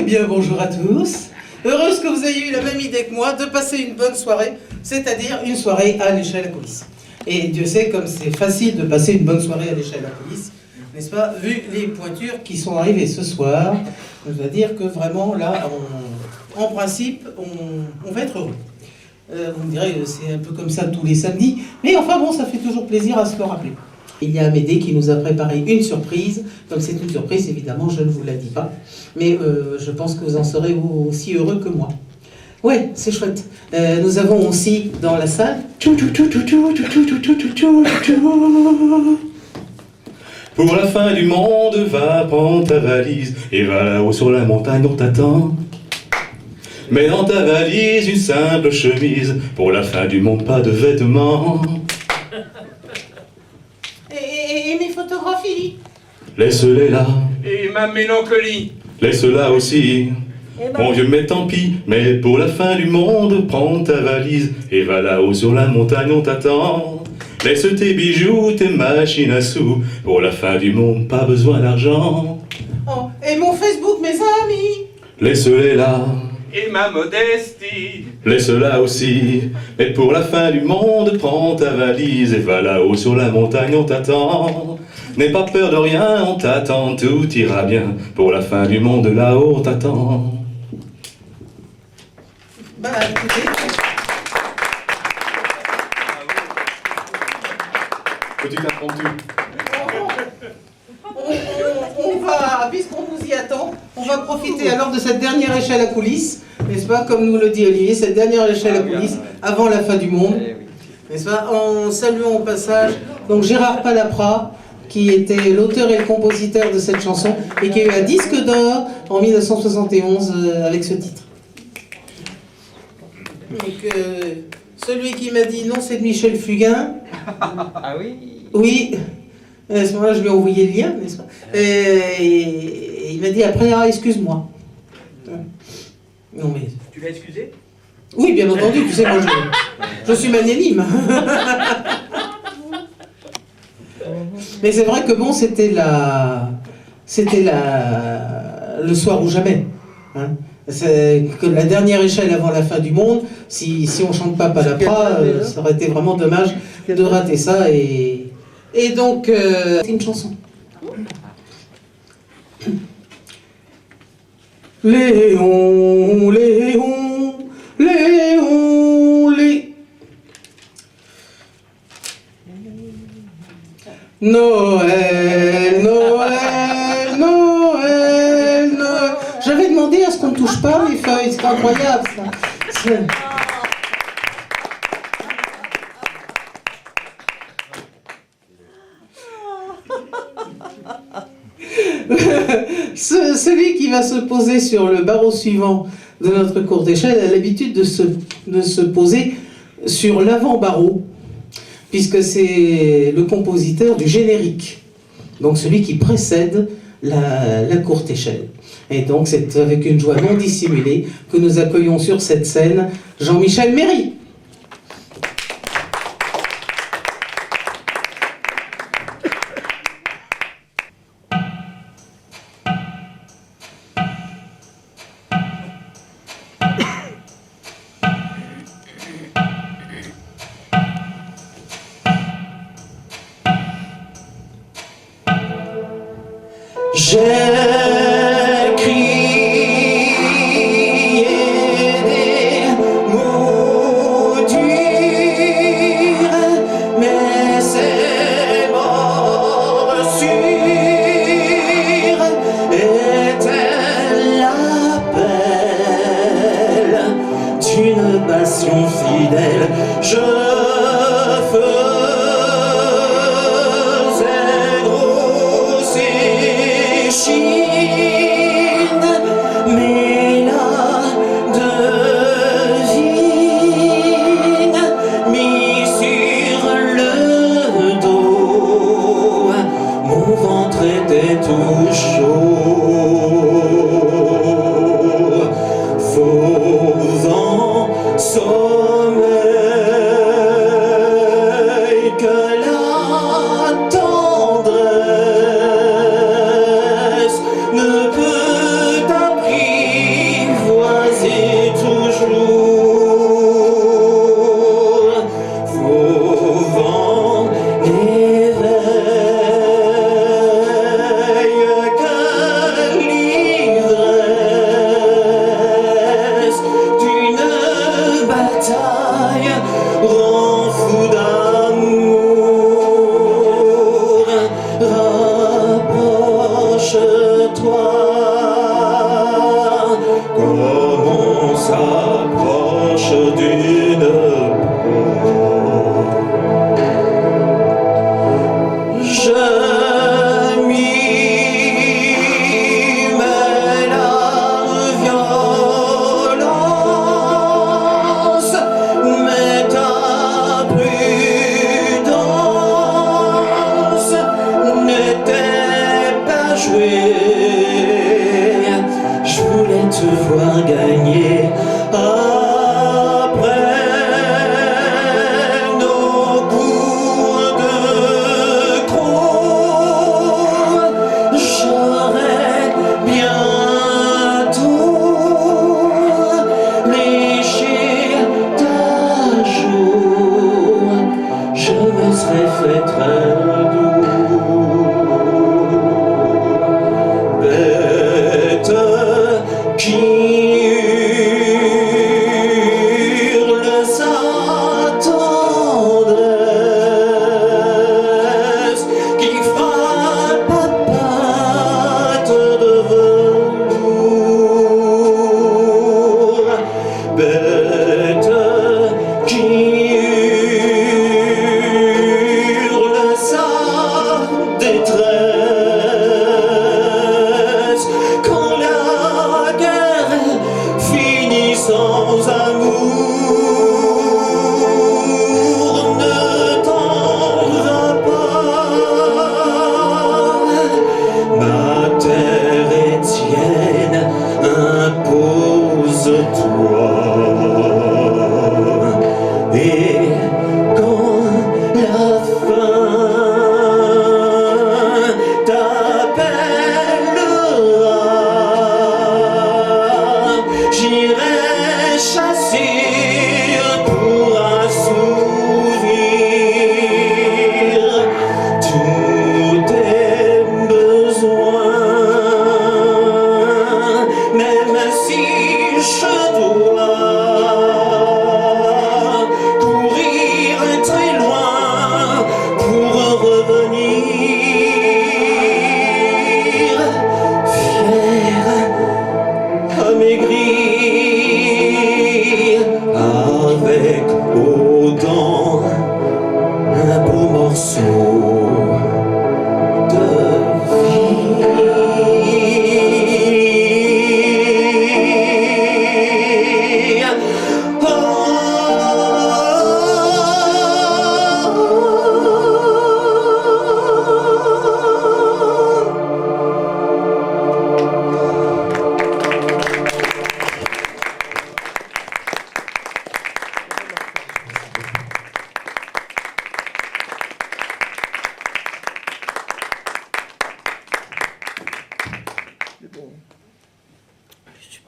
bien, bonjour à tous. Heureuse que vous ayez eu la même idée que moi de passer une bonne soirée, c'est-à-dire une soirée à l'échelle à coulisses. Et Dieu sait comme c'est facile de passer une bonne soirée à l'échelle à coulisses, n'est-ce pas, vu les pointures qui sont arrivées ce soir. Je dois dire que vraiment, là, en principe, on va être heureux. Vous me direz, c'est un peu comme ça tous les samedis, mais enfin bon, ça fait toujours plaisir à se le rappeler. Il y a Amédée qui nous a préparé une surprise. Comme c'est une surprise, évidemment, je ne vous la dis pas. Mais je pense que vous en serez aussi heureux que moi. Ouais, c'est chouette. Nous avons aussi dans la salle... Pour la fin du monde, va prendre ta valise et va là-haut sur la montagne, on t'attend. Mets dans ta valise une simple chemise. Pour la fin du monde, pas de vêtements. Et mes photographies? Laisse-les là. Et ma mélancolie? Laisse-la aussi. Mon vieux, mais tant pis, mais pour la fin du monde, prends ta valise et va là-haut sur la montagne, on t'attend. Laisse tes bijoux, tes machines à sous. Pour la fin du monde, pas besoin d'argent. Oh, et mon Facebook, mes amis? Laisse-les là. Et ma modestie? Laisse-la aussi. Mais pour la fin du monde, prends ta valise et va là-haut sur la montagne, on t'attend. N'aie pas peur de rien, on t'attend, tout ira bien. Pour la fin du monde, là-haut, on t'attend. Bah, écoutez... Petit impromptu. On va, puisqu'on nous y attend, on va profiter alors de cette dernière échelle à coulisses, n'est-ce pas, comme nous le dit Olivier, cette dernière échelle à coulisses avant la fin du monde, n'est-ce pas, en saluant au passage donc Gérard Palapra, qui était l'auteur et le compositeur de cette chanson et qui a eu un disque d'or en 1971 avec ce titre. Donc, celui qui m'a dit non, c'est de Michel Fugain. Ah oui? Oui. À ce moment-là, je lui ai envoyé le lien, n'est-ce pas? Et il m'a dit après, ah, excuse-moi. Non, mais... Tu l'as excusé? Oui, bien entendu, tu sais, moi, je suis magnanime. Mais c'est vrai que bon, c'était le soir ou jamais. Hein. C'est que la dernière échelle avant la fin du monde, si on chante pas Palapra, ça aurait été vraiment dommage de rater ça. Et donc, c'est une chanson. Léon, Léon, Léon, Léon. Noël, Noël, Noël, Noël. J'avais demandé à ce qu'on ne touche pas les feuilles, c'est incroyable ça. Celui qui va se poser sur le barreau suivant de notre courte échelle a l'habitude de se poser sur l'avant-barreau, puisque c'est le compositeur du générique, donc celui qui précède la courte échelle. Et donc c'est avec une joie non dissimulée que nous accueillons sur cette scène Jean-Michel Méry. J'ai crié des mots durs, mais ces morsures étaient l'appel d'une passion fidèle. Je tout chaud, faux vent sommeil.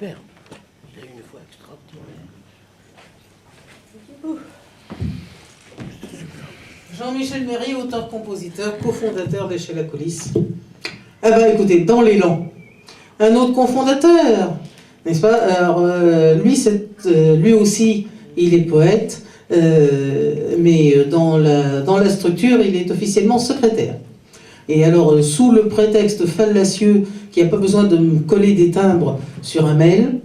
superbe. Il a une voix extraordinaire. Jean-Michel Méry, auteur-compositeur, cofondateur des Chez la Coulisse. Ah bah écoutez, dans l'élan, un autre cofondateur, n'est-ce pas? Alors, lui aussi, il est poète, mais dans la structure, il est officiellement secrétaire. Et alors, sous le prétexte fallacieux qu'il n'y a pas besoin de me coller des timbres sur un mail,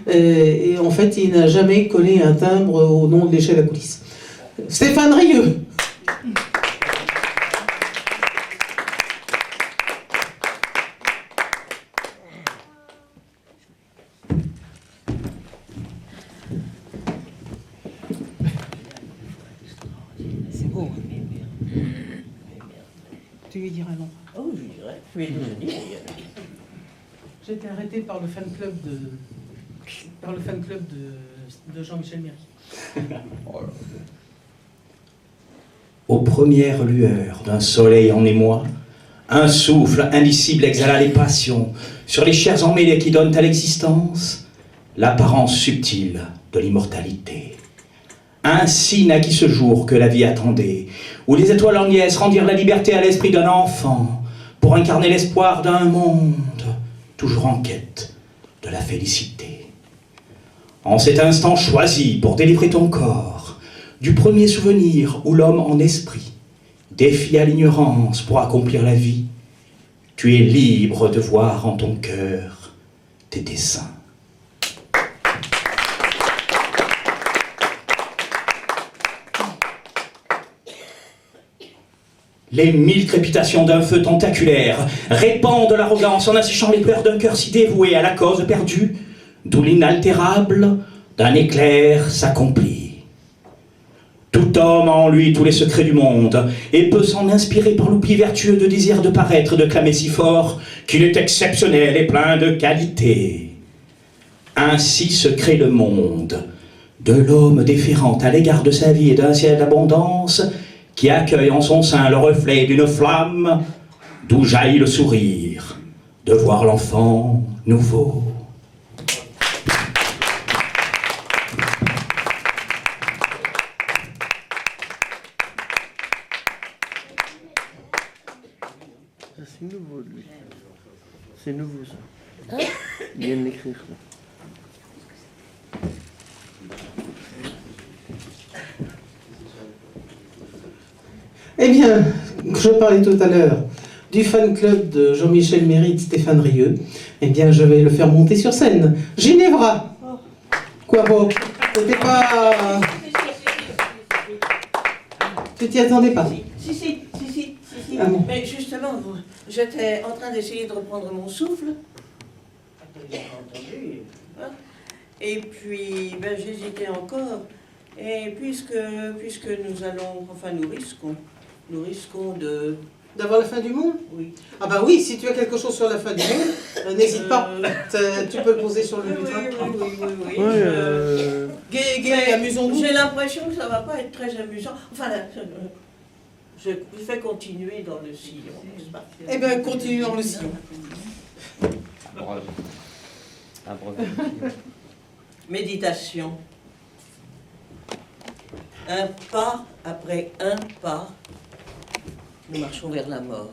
et en fait, il n'a jamais collé un timbre au nom de l'Échelle à Coulisse. Stéphane Rieu. C'est beau. Tu lui diras non. Oh, je dirais. Je lui ai déjà dit. J'ai été arrêté par le fan club de Jean-Michel Méry. Aux premières lueurs d'un soleil en émoi, un souffle indicible exhala les passions sur les chairs emmêlées qui donnent à l'existence l'apparence subtile de l'immortalité. Ainsi naquit ce jour que la vie attendait, où les étoiles en liesse rendirent la liberté à l'esprit d'un enfant pour incarner l'espoir d'un monde toujours en quête de la félicité. En cet instant choisi pour délivrer ton corps du premier souvenir où l'homme en esprit défie à l'ignorance pour accomplir la vie, tu es libre de voir en ton cœur tes desseins. Les 1000 crépitations d'un feu tentaculaire répandent l'arrogance en asséchant les pleurs d'un cœur si dévoué à la cause perdue, d'où l'inaltérable d'un éclair s'accomplit. Tout homme a en lui tous les secrets du monde et peut s'en inspirer par l'oubli vertueux de désir de paraître et de clamer si fort qu'il est exceptionnel et plein de qualités. Ainsi se crée le monde de l'homme déférent à l'égard de sa vie et d'un ciel d'abondance qui accueille en son sein le reflet d'une flamme d'où jaillit le sourire de voir l'enfant nouveau. Ça, c'est nouveau, lui. C'est nouveau, ça. Il vient de l'écrire, là. Eh bien, je parlais tout à l'heure du fan club de Jean-Michel Méry de Stéphane Rieu. Eh bien, je vais le faire monter sur scène. Ginevra. Quoi beau? C'était pas... Tu t'y attendais pas? Si. Ah bon. Mais justement, j'étais en train d'essayer de reprendre mon souffle. Hein? Et puis, j'hésitais encore. Et puisque nous allons, enfin nous risquons de... D'avoir la fin du monde? Oui. Ah bah oui, si tu as quelque chose sur la fin du monde, n'hésite pas. Tu peux le poser sur le lutrin. Oui. Ouais, Gai, amusons-nous. J'ai l'impression que ça va pas être très amusant. Enfin, je fais continuer dans le sillon, n'est-ce pas? Eh bien, continue dans le sillon. Méditation. Un pas après un pas, nous marchons vers la mort.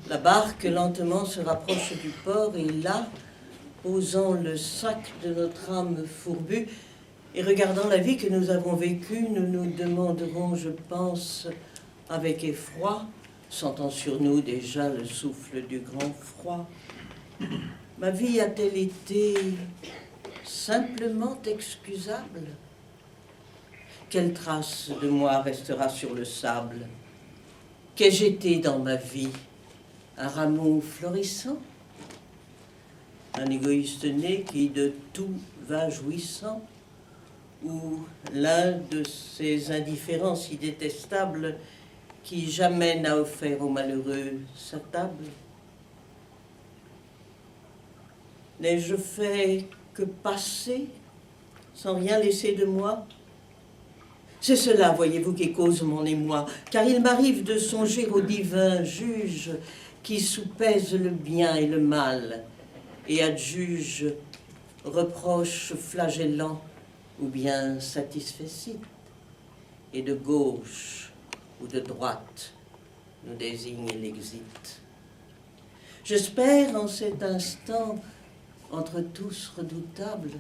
La barque lentement se rapproche du port et là, posant le sac de notre âme fourbue et regardant la vie que nous avons vécue, nous nous demanderons, je pense, avec effroi, sentant sur nous déjà le souffle du grand froid, ma vie a-t-elle été simplement excusable? Quelle trace de moi restera sur le sable? Qu'ai-je été dans ma vie? Un rameau florissant? Un égoïste né qui de tout va jouissant? Ou l'un de ces indifférents si détestables qui jamais n'a offert aux malheureux sa table? N'ai-je fait que passer sans rien laisser de moi? C'est cela, voyez-vous, qui cause mon émoi, car il m'arrive de songer au divin juge qui soupèse le bien et le mal, et adjuge reproche flagellant ou bien satisfecit, et de gauche ou de droite nous désigne l'exit. J'espère en cet instant, entre tous redoutables,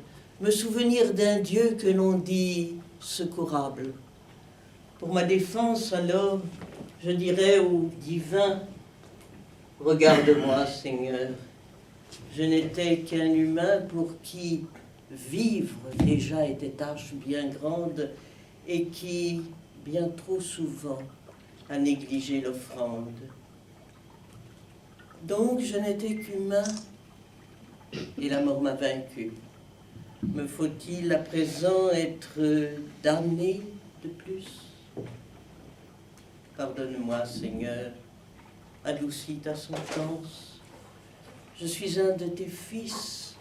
me souvenir d'un Dieu que l'on dit secourable. Pour ma défense, alors, je dirais au divin, regarde-moi, Seigneur, je n'étais qu'un humain pour qui vivre déjà était tâche bien grande et qui, bien trop souvent, a négligé l'offrande. Donc je n'étais qu'humain et la mort m'a vaincu. Me faut-il à présent être damné de plus? Pardonne-moi, Seigneur, adoucis ta sentence. Je suis un de tes fils,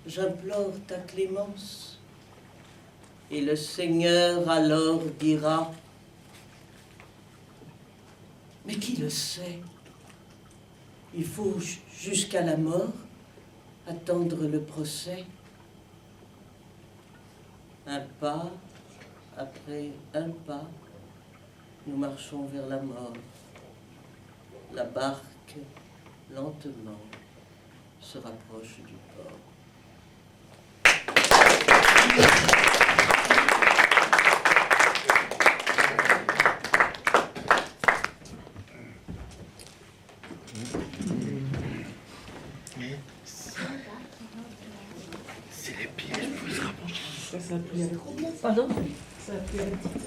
j'implore ta clémence. Et le Seigneur alors dira, mais qui le sait? Il faut jusqu'à la mort attendre le procès. Un pas après un pas, nous marchons vers la mort. La barque, lentement, se rapproche du port. C'est les pieds, il faut se rapprocher. Ça plie à la... Pardon? Ça plie à la petite.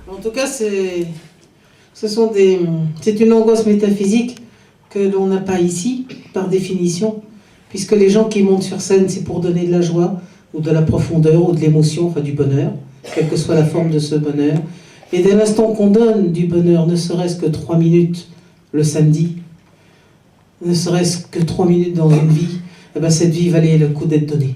En tout cas, c'est une angoisse métaphysique que l'on n'a pas ici, par définition, puisque les gens qui montent sur scène, c'est pour donner de la joie, ou de la profondeur, ou de l'émotion, enfin du bonheur, quelle que soit la forme de ce bonheur. Et dès l'instant qu'on donne du bonheur, ne serait-ce que 3 minutes le samedi, ne serait-ce que 3 minutes dans une vie, eh ben cette vie valait le coup d'être donnée.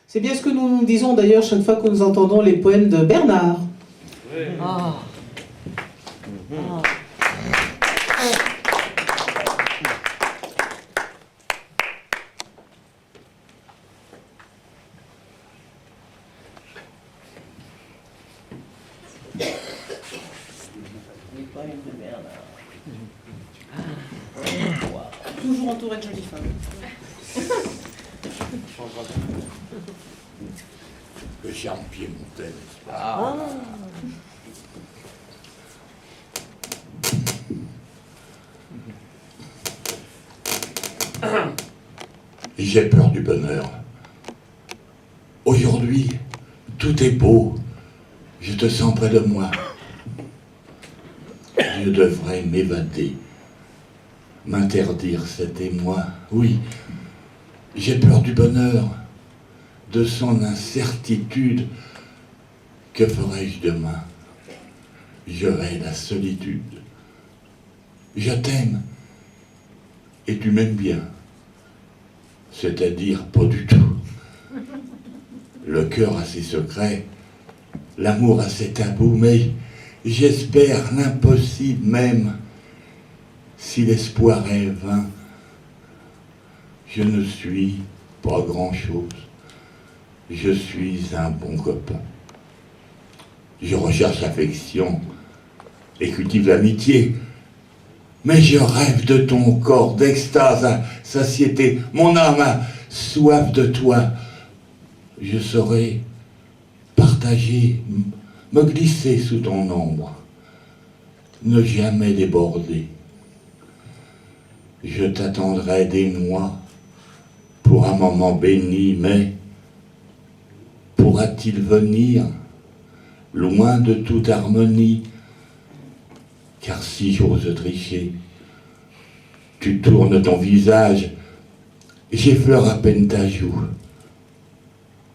C'est bien ce que nous nous disons d'ailleurs chaque fois que nous entendons les poèmes de Bernard. Ah. Les poèmes de Bernard. Toujours entouré de jolies femmes. Le charme piémontais, n'est-ce pas? J'ai peur du bonheur. Aujourd'hui, tout est beau. Je te sens près de moi. Je devrais m'évader, m'interdire cet émoi. Oui, j'ai peur du bonheur, de son incertitude. Que ferai-je demain? J'aurai la solitude. Je t'aime, et tu m'aimes bien. C'est-à-dire pas du tout. Le cœur a ses secrets, l'amour a ses tabous, mais j'espère l'impossible même. Si l'espoir est vain, je ne suis pas grand-chose. Je suis un bon copain. Je recherche l'affection et cultive l'amitié. Mais je rêve de ton corps, d'extase à satiété. Mon âme a soif de toi. Je saurais partager, me glisser sous ton ombre, ne jamais déborder. Je t'attendrai des mois pour un moment béni, mais pourra-t-il venir loin de toute harmonie? Car si j'ose tricher, tu tournes ton visage, j'effleure à peine ta joue.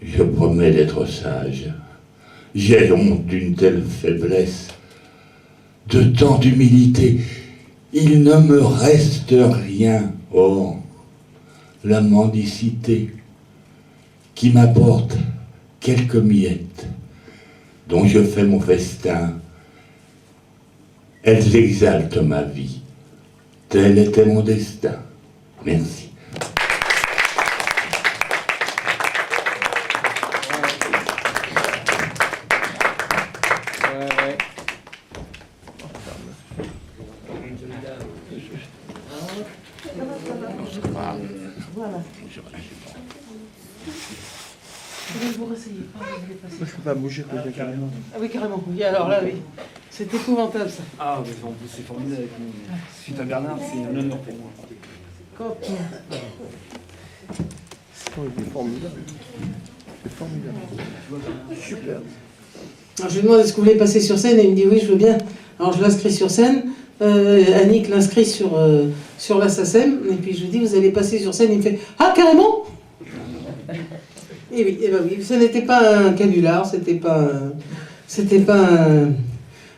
Je promets d'être sage. J'ai honte d'une telle faiblesse, de tant d'humilité. Il ne me reste rien. Oh, la mendicité qui m'apporte quelques miettes dont je fais mon festin. Elles exaltent ma vie. Tel était mon destin. Merci. Voilà. Vous réessayez pas, vous voulez passer. Je peux pas bouger, carrément. Ah oui, carrément. Oui, alors là, oui. C'est épouvantable, ça. Ah, mais en plus, c'est formidable avec nous. Suite à Bernard, c'est un honneur pour moi. Complètement. C'est formidable. C'est formidable. Super. Alors je lui demande est-ce que vous voulez passer sur scène et il me dit oui, je veux bien. Alors je l'inscris sur scène. Annick l'inscrit sur la SACEM. Et puis je lui dis vous allez passer sur scène. Il me fait ah, carrément. Et oui, et ben oui, ce n'était pas un canular, c'était pas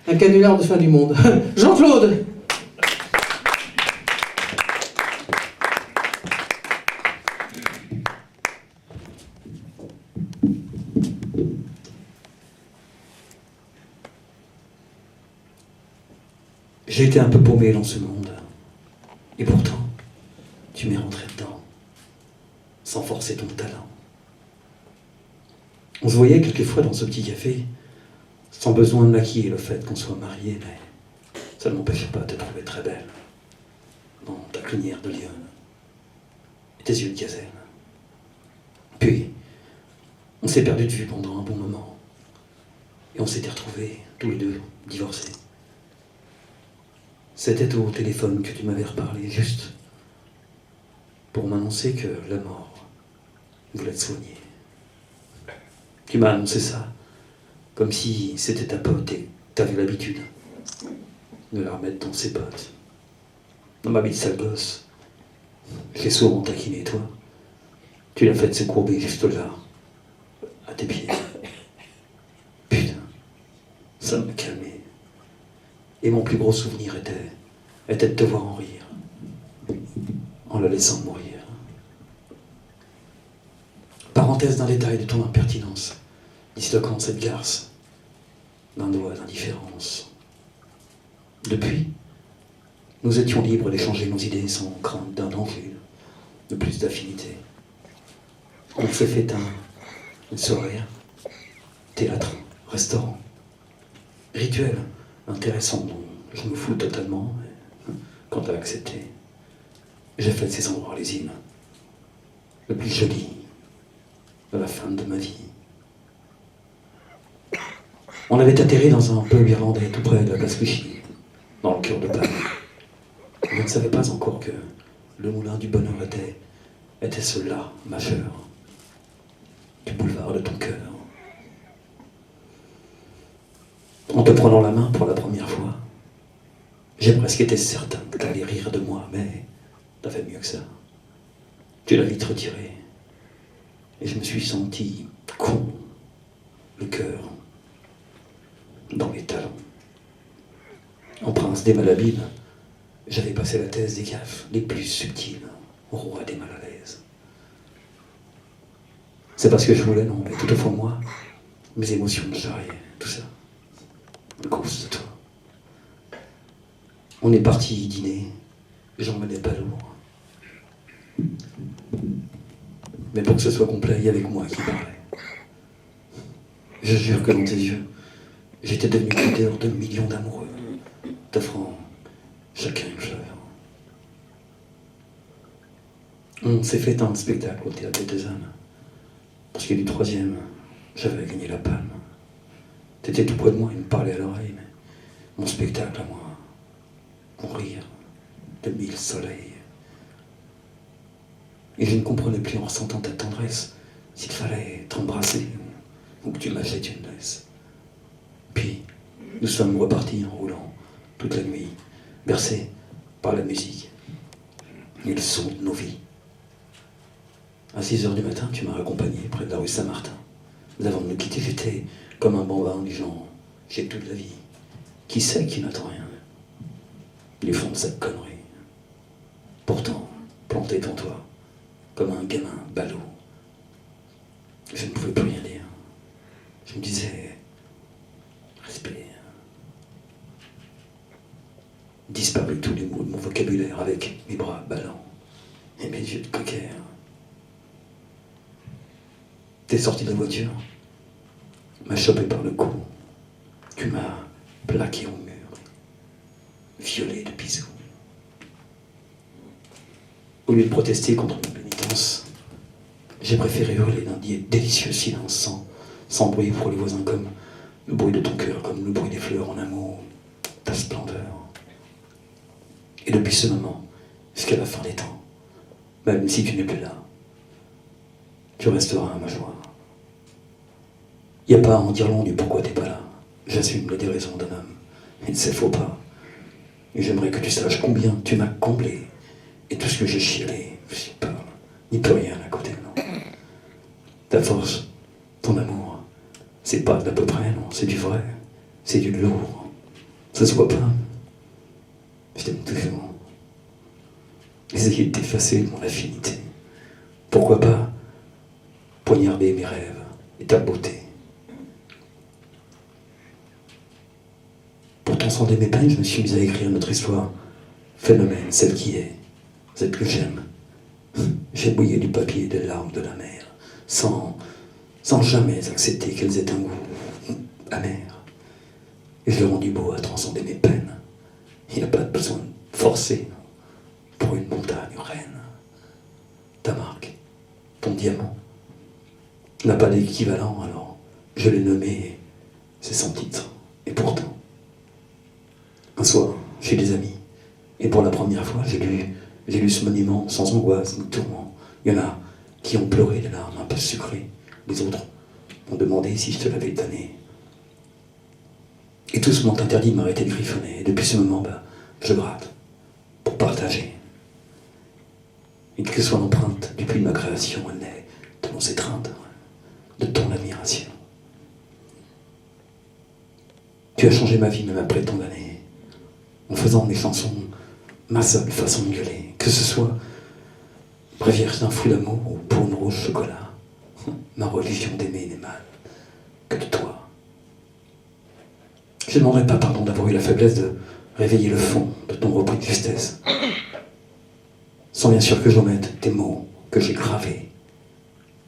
un canular de fin du monde. Jean-Claude. J'ai été un peu paumé dans ce monde. Et pourtant, tu m'es rentré dedans, sans forcer ton talent. On se voyait quelquefois dans ce petit café, sans besoin de maquiller le fait qu'on soit mariés, mais ça ne m'empêchait pas de te trouver très belle, dans ta crinière de lionne, et tes yeux de gazelle. Puis, on s'est perdu de vue pendant un bon moment, et on s'était retrouvés, tous les deux, divorcés. C'était au téléphone que tu m'avais reparlé, juste pour m'annoncer que la mort voulait te soigner. Tu m'as annoncé ça, comme si c'était ta pote et t'avais l'habitude de la remettre dans ses potes. Dans ma vie de sale gosse, j'ai souvent taquiné, toi. Tu l'as fait se courber juste là, à tes pieds. Putain, ça m'a calmé. Et mon plus gros souvenir était de te voir en rire, en la laissant mourir. Parenthèse d'un détail de ton impertinence, disloquant cette garce d'un doigt d'indifférence. Depuis, nous étions libres d'échanger nos idées sans crainte d'un danger, de plus d'affinité. On s'est fait une soirée, théâtre, restaurant, rituel intéressant dont je me fous totalement. Quand t'as accepté, j'ai fait de ces endroits les hymnes, le plus joli de la fin de ma vie. On avait atterri dans un pub irlandais tout près de la place Clichy, dans le cœur de Paris. Je ne savais pas encore que le moulin du bonheur était cela, ma chère, du boulevard de ton cœur. En te prenant la main pour la première fois, j'ai presque été certain que t'allais rire de moi, mais t'as fait mieux que ça. Tu l'as vite retiré. Et je me suis senti con, le cœur dans les talons. En prince des malhabiles, j'avais passé la thèse des gaffes les plus subtiles au roi des mal à l'aise. C'est parce que je voulais, non, mais tout au fond de moi, mes émotions me charriaient, tout ça, à cause de toi. On est parti dîner, j'en menais pas lourd. Mais pour que ce soit complet, il y avait que moi qui parlais. Je jure que dans tes yeux, j'étais devenu leader de millions d'amoureux, t'offrant chacun une fleur. On s'est fait un spectacle au Théâtre des ânes. Parce qu'il y a du troisième, j'avais gagné la palme. T'étais tout près de moi, il me parlait à l'oreille, mais mon spectacle à moi, mon rire de 1000 soleils. Et je ne comprenais plus en ressentant ta tendresse s'il fallait t'embrasser ou que tu m'achètes une laisse. Puis, nous sommes repartis en roulant toute la nuit, bercés par la musique et le son de nos vies. À 6h du matin, tu m'as accompagné près de la rue Saint-Martin. Avant de nous quitter, j'étais comme un bambin du genre, j'ai toute la vie. Qui sait qui n'attend rien? Du fond de cette connerie. Pourtant, planté devant toi, comme un gamin ballot, je ne pouvais plus rien dire. Je me disais, l'hiver avec mes bras ballants et mes yeux de cocker. T'es sorti de la voiture, m'as chopé par le cou, tu m'as plaqué au mur, violé de bisous. Au lieu de protester contre ma pénitence, j'ai préféré hurler d'un délicieux silence sans bruit pour les voisins, comme le bruit de ton cœur, comme le bruit des fleurs en amour, ta splendeur. Et depuis ce moment, jusqu'à la fin des temps, même si tu n'es plus là, tu resteras ma joie. Y a pas à en dire long du pourquoi t'es pas là. J'assume les déraisons d'un homme. Il ne s'est faux pas. Et j'aimerais que tu saches combien tu m'as comblé. Et tout ce que j'ai chialé, j'y parle, n'y peut rien à côté, non. Ta force, ton amour, c'est pas d'à peu près, non, c'est du vrai, c'est du lourd. Ça se voit pas. Je t'aime toujours. Essayer de t'effacer de mon affinité. Pourquoi pas poignarder mes rêves et ta beauté. Pour transcender mes peines, je me suis mis à écrire notre histoire. Phénomène, celle qui est, celle que j'aime. J'ai mouillé du papier des larmes de la mer, sans jamais accepter qu'elles aient un goût amer. Et je l'ai rendu beau à transcender mes peines. Il n'y a pas de besoin de forcer pour une montagne reine. Ta marque, ton diamant, n'a pas d'équivalent, alors je l'ai nommé, c'est son titre. Et pourtant, un soir, chez des amis, et pour la première fois, j'ai lu ce monument sans angoisse ni tourment. Il y en a qui ont pleuré des larmes un peu sucrées. Les autres m'ont demandé si je te l'avais donné. Et tous m'ont interdit de m'arrêter de griffonner. Et depuis ce moment, je gratte pour partager. Et quelle que soit l'empreinte du puits de ma création, elle naît de mon étreinte, de ton admiration. Tu as changé ma vie même après tant d'années, en faisant de mes chansons ma seule façon de gueuler, que ce soit Bréviaire d'un fou d'amour ou pour une rouge chocolat. Ma religion d'aimer n'est mal que de toi. Je ne demanderai pas pardon d'avoir eu la faiblesse de réveiller le fond de ton repris de justesse, sans bien sûr que j'omette tes mots que j'ai gravés.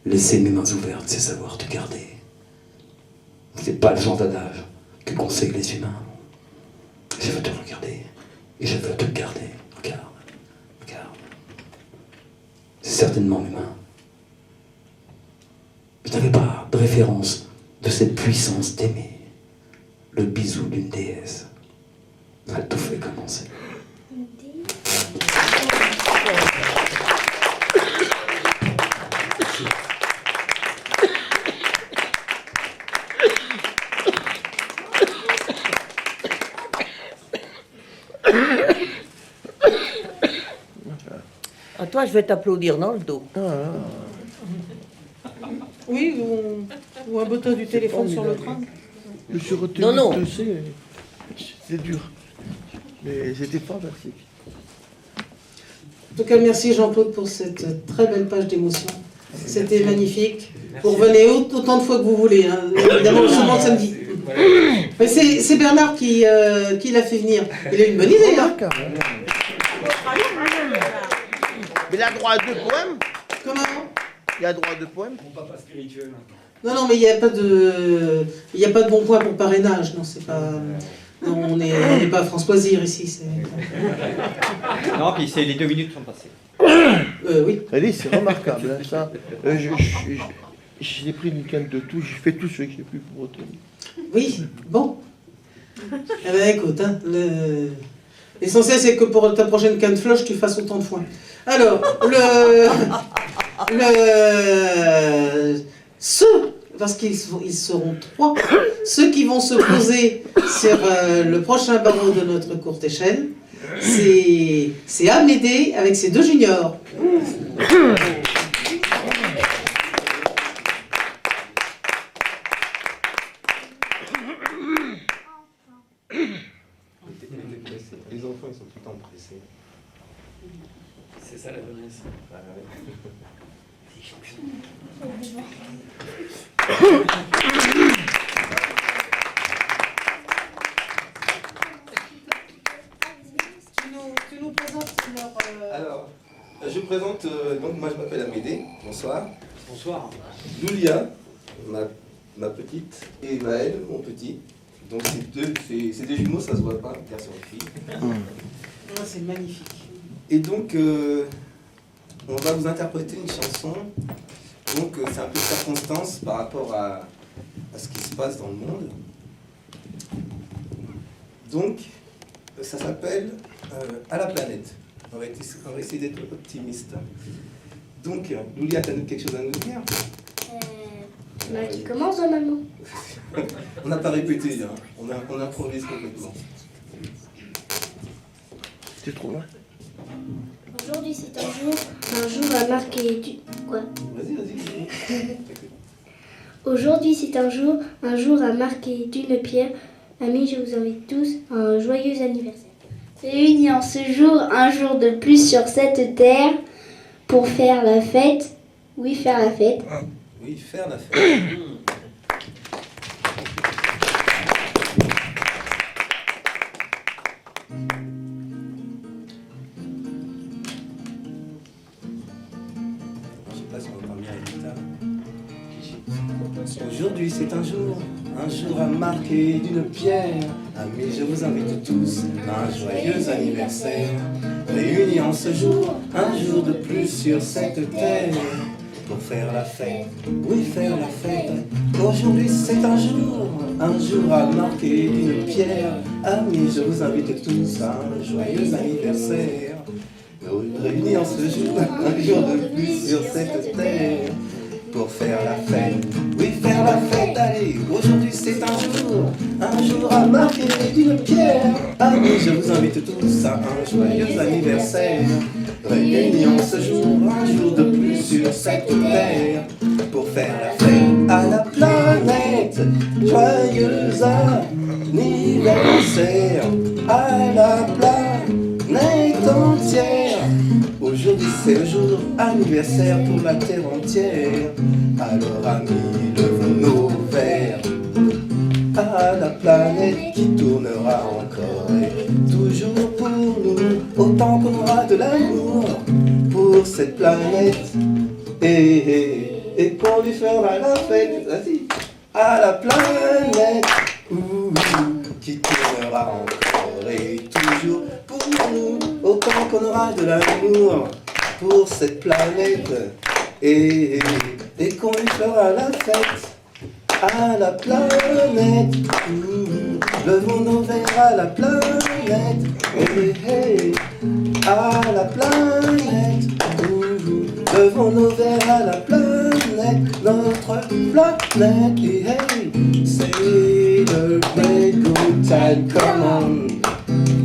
Laisser mes mains ouvertes, c'est savoir te garder. C'est pas le genre d'adage que conseillent les humains. Je veux te regarder et je veux te garder. Regarde, regarde. C'est certainement mes mains. Je n'avais pas de référence de cette puissance d'aimer. Le bisou d'une déesse a tout fait commencer. À toi, je vais t'applaudir dans le dos. Oui, ou un bottin du téléphone sur le crâne. Je suis retenu, Non, non. tu sais, c'est dur. Mais c'était fantastique. En tout cas, merci Jean-Claude pour cette très belle page d'émotion. C'était magnifique. Vous revenez autant de fois que vous voulez, hein. Évidemment, seulement le samedi. Mais c'est Bernard qui l'a fait venir. Il a une bonne idée, hein. Mais il a droit à 2 poèmes. Comment? Il a droit à 2 poèmes. Papa spirituel. Non, mais il n'y a pas de bon point pour parrainage. Non, c'est pas. Non, on n'est pas à Françoisir ici. Non, puis les 2 minutes sont passées. Oui. Allez, c'est remarquable, hein, ça. J'ai pris une canne de tout, j'ai fait tout ce que j'ai pu pour retenir. Oui, bon. Eh ben écoute, hein, l'essentiel c'est que pour ta prochaine canne floche, tu fasses autant de foin. Alors, parce qu'ils seront 3, ceux qui vont se poser sur le prochain barreau de notre courte échelle, c'est Amédée avec ses 2 juniors. Les enfants, ils sont tout le temps pressés. C'est ça la jeunesse. Tu nous présentes Alors, je vous présente, donc moi je m'appelle Amédée, bonsoir. Bonsoir. Loulia, ma petite, et Maël, mon petit. Donc c'est deux jumeaux, ça se voit pas, garçon et fille. Oh, c'est magnifique. Et donc, on va vous interpréter une chanson. Donc c'est un peu de circonstance par rapport à ce qui se passe dans le monde. Donc, ça s'appelle À la planète. On va essayer d'être optimiste. Donc, Loulia, t'as quelque chose à nous dire? Qui commence, maman? On n'a pas répété, hein. On improvise complètement. Tu trouves là? Aujourd'hui, c'est un jour à marquer du... Quoi? Vas-y. Aujourd'hui, c'est un jour à marquer d'une pierre. Amis, je vous invite tous à un joyeux anniversaire. Réunis en ce jour, un jour de plus sur cette terre, pour faire la fête. Oui, faire la fête. Oui, faire la fête. Je sais pas si on entend bien la guitare. Aujourd'hui c'est un jour à marquer d'une pierre. Amis, je vous invite tous à un joyeux anniversaire. Réunis en ce jour, un jour de plus sur cette terre, pour faire la fête, oui faire la fête. Aujourd'hui c'est un jour à marquer d'une pierre. Amis, je vous invite tous à un joyeux anniversaire. Réunis en ce jour, un jour de plus sur cette terre, pour faire la fête, oui faire la fête. Allez, aujourd'hui c'est un jour à marquer d'une pierre. Amis, je vous invite tous à un joyeux anniversaire. Réunis en ce jour, un jour de plus sur cette terre, pour faire la fête à la planète. Joyeux anniversaire à la planète entière. Aujourd'hui c'est le jour anniversaire pour la terre entière. Alors amis, levons nos verres à la planète qui tournera encore et toujours pour nous, autant qu'on aura de l'amour pour cette planète. Et qu'on lui fera la fête. Vas-y. À la planète qui tournera encore et toujours pour nous, autant qu'on aura de l'amour pour cette planète. Et qu'on lui fera la fête. À la planète, levons nos verres à la planète, à la planète, levons nos verres à la planète, notre planète, celebrate good time, come on,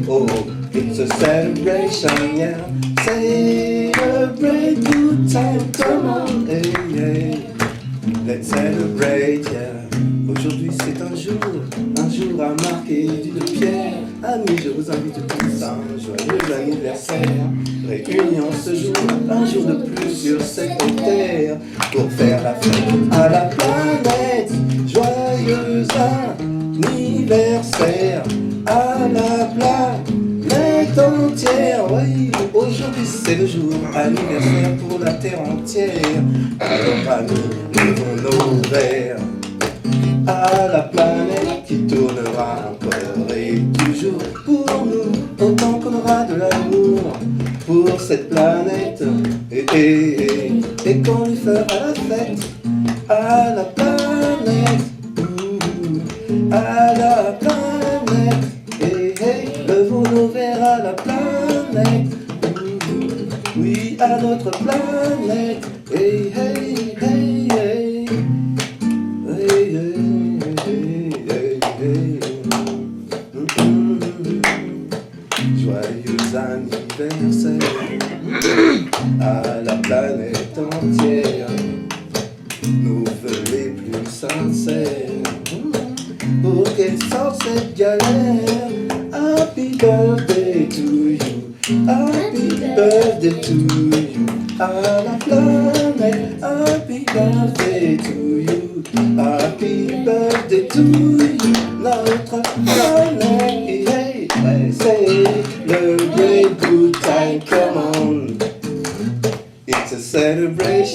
oh, it's a celebration, yeah, celebrate good time, come on, hey. Let's celebrate, yeah. Aujourd'hui c'est un jour à marquer d'une pierre. Amis, je vous invite tous à un joyeux anniversaire. Réunis en ce jour, un jour de plus sur cette terre, pour faire la fête à la planète. Joyeux anniversaire à la planète entière. Oui, aujourd'hui c'est le jour anniversaire pour la terre entière. Alors amis, levons nos verres à la planète qui tournera encore et toujours pour nous, autant qu'on aura de l'amour pour cette planète. Et qu'on lui fera la fête à la planète, à la planète. Levons nos verres à la planète, oui à notre planète. Joyeux anniversaire à la planète entière, nos vœux les plus sincères, pour qu'elle sorte cette galère. Happy birthday to you, happy birthday to you, à la planète. Happy birthday to you, happy birthday to you, notre planète. Say, celebrate good time.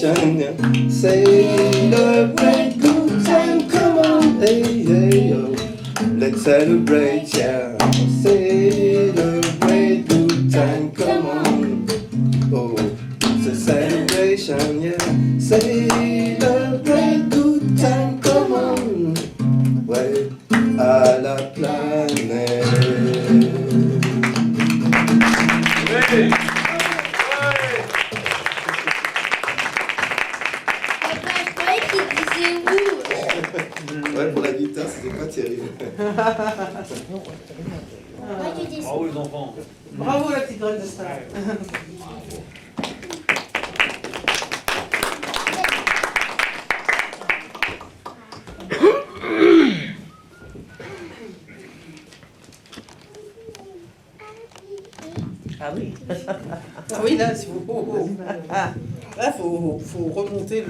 celebration, yeah. Celebrate good time, come on, hey, hey, oh. Let's celebrate, yeah. Celebrate good time, come on. Oh, it's a celebration, yeah. Celebrate good time, come on. Ouais, à la planète. Ouais. Ouais, pour la guitare, c'était pas terrible. Bravo les enfants. Bravo la petite graine de star. Ah oui. Ah oui, là, il faut, là, faut remonter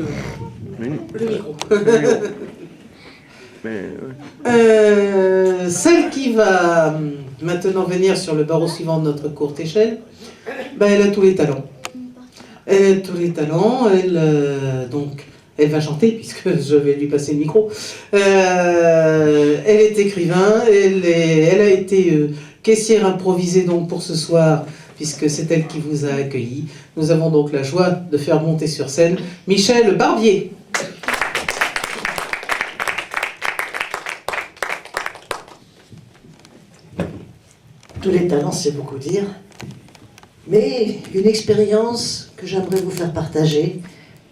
le micro. Celle qui va maintenant venir sur le barreau suivant de notre courte échelle, ben, elle a tous les talents. Elle a tous les talents, donc elle va chanter puisque je vais lui passer le micro. Elle est écrivain, elle a été caissière improvisée donc pour ce soir puisque c'est elle qui vous a accueilli. Nous avons donc la joie de faire monter sur scène Michel Barbier. Tous les talents, c'est beaucoup dire. Mais une expérience que j'aimerais vous faire partager,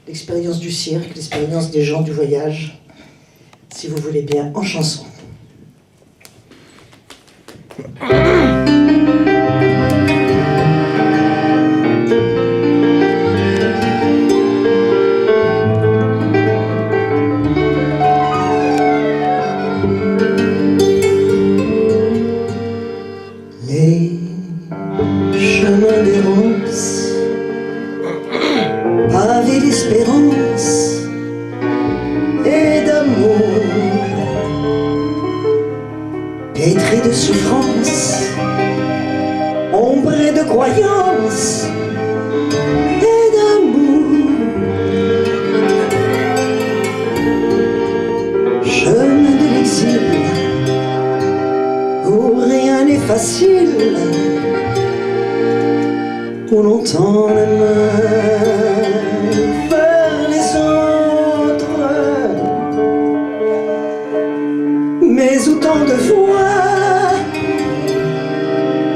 l'expérience du cirque, l'expérience des gens du voyage, si vous voulez bien, en chanson. Pavé d'espérance et d'amour, pétri de souffrance, ombré de croyance et d'amour. Chemin de l'exil, où rien n'est facile, où l'on tend la main vers les autres, mais où tant de fois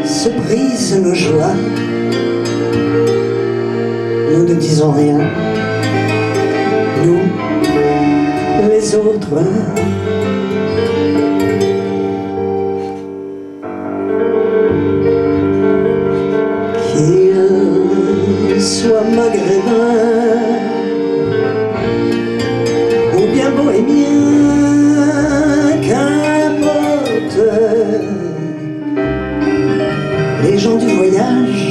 se brisent nos joies. Nous ne disons rien, nous, les autres. Soit maghrébin ou bien bohémien, qu'importe. Les gens du voyage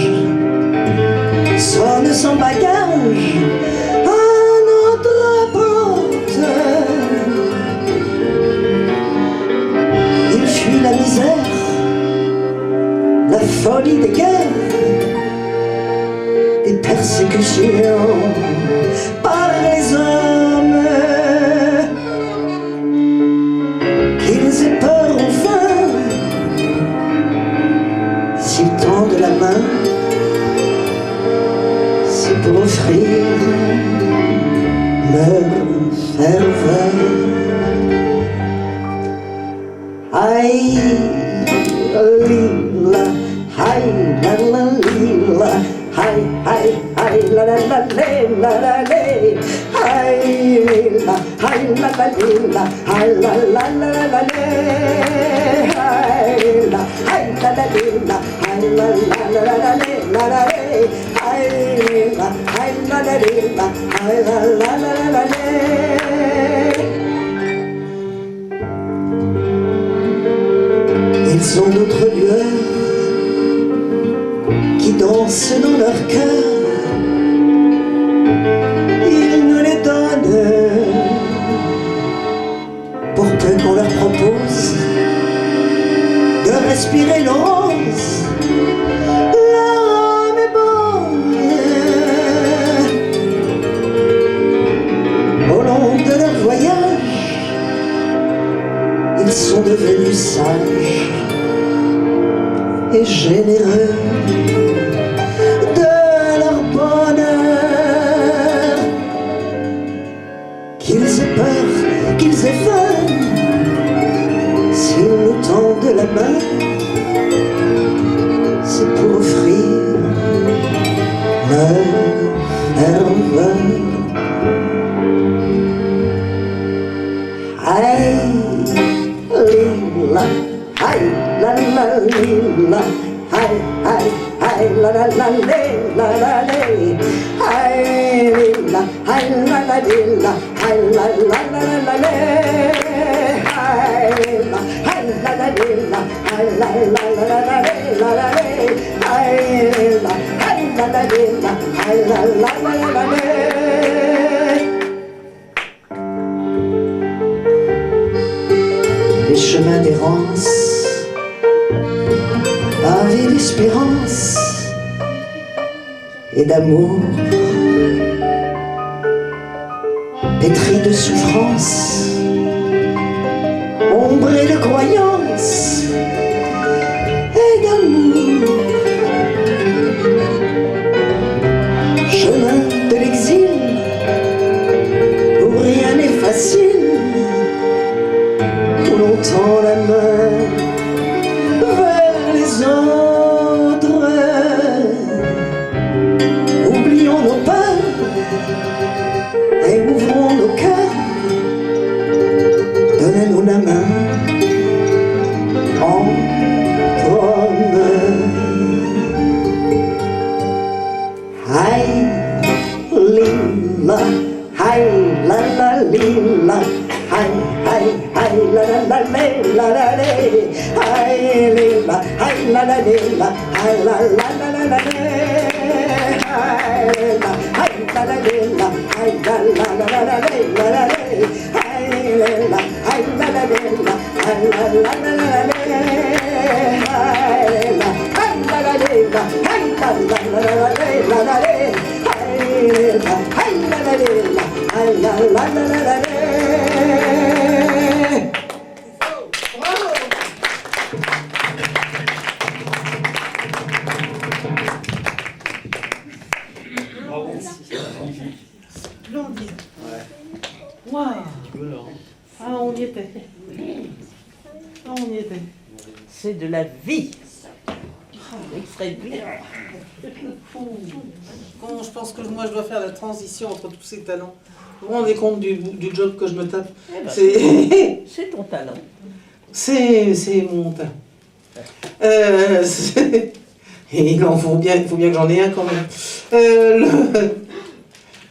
sonnent sans bagage à notre porte. Ils fuient la misère, la folie des guerres, des persécutions par les hommes, qu'ils aient peur enfin, s'ils tendent la main, c'est pour offrir leur ferveur. Aïe, lila, aïe, la la lila. Hi, hi, hi, la la la la la la, hi la, hi la la la, hi la la la la la, hi la, hi la la la, hi la la la la la, hi la, hi la la la, hi la la la la la. Ils ont d'autres lueurs qui dansent dans leur cœur, ils nous les donnent pour peu qu'on leur propose de respirer nos roses. L'âme est bonne, plus sages et généreux de leur bonheur. Qu'ils aient peur, qu'ils aient faim, s'ils nous tendent la main, c'est pour offrir leur ferveur. Aïe, lila, aïe, la la lila, aïe, aïe, aïe, la la la la la la, aïe, lila, aïe, la la lila, aïe, la la la la la, aïe, lila, aïe, la la lila, aïe, la la la la la la, aïe, lila, aïe, la la lila, aïe, la la la la la. Les chemins d'errance, pavés d'espérance et d'amour, pétris de souffrance, ombrés de croyance et d'amour. Chemin de l'exil, où rien n'est facile, où l'on tend la main vers les autres. Oublions nos peurs et ouvrons nos cœurs. Donnez-nous la main entre hommes. Aïe, lila, aïe, la la lila, aïe, aïe, aïe, la la la la la la, aïe, lila, aïe, la la lila, aïe, la la la la la, aïe, lila, aïe, la la lila, aïe, la la la la la la, aïe, lila, aïe, la la lila, aïe, la la la la la, aïe, lila, aïe, la la lila, aïe, la la la la la, aïe, lila, aïe, la la lila, aïe, la la la la la. Blondine. Waouh. Ah, on y était. Ah, on y était. C'est de la vie. Extrait de vie. Bon, je pense que moi, je dois faire la transition entre tous ces talents. Vous vous rendez compte du job que je me tape? Eh ben, C'est c'est ton talent. c'est mon talent. Il faut bien que j'en ai un quand même.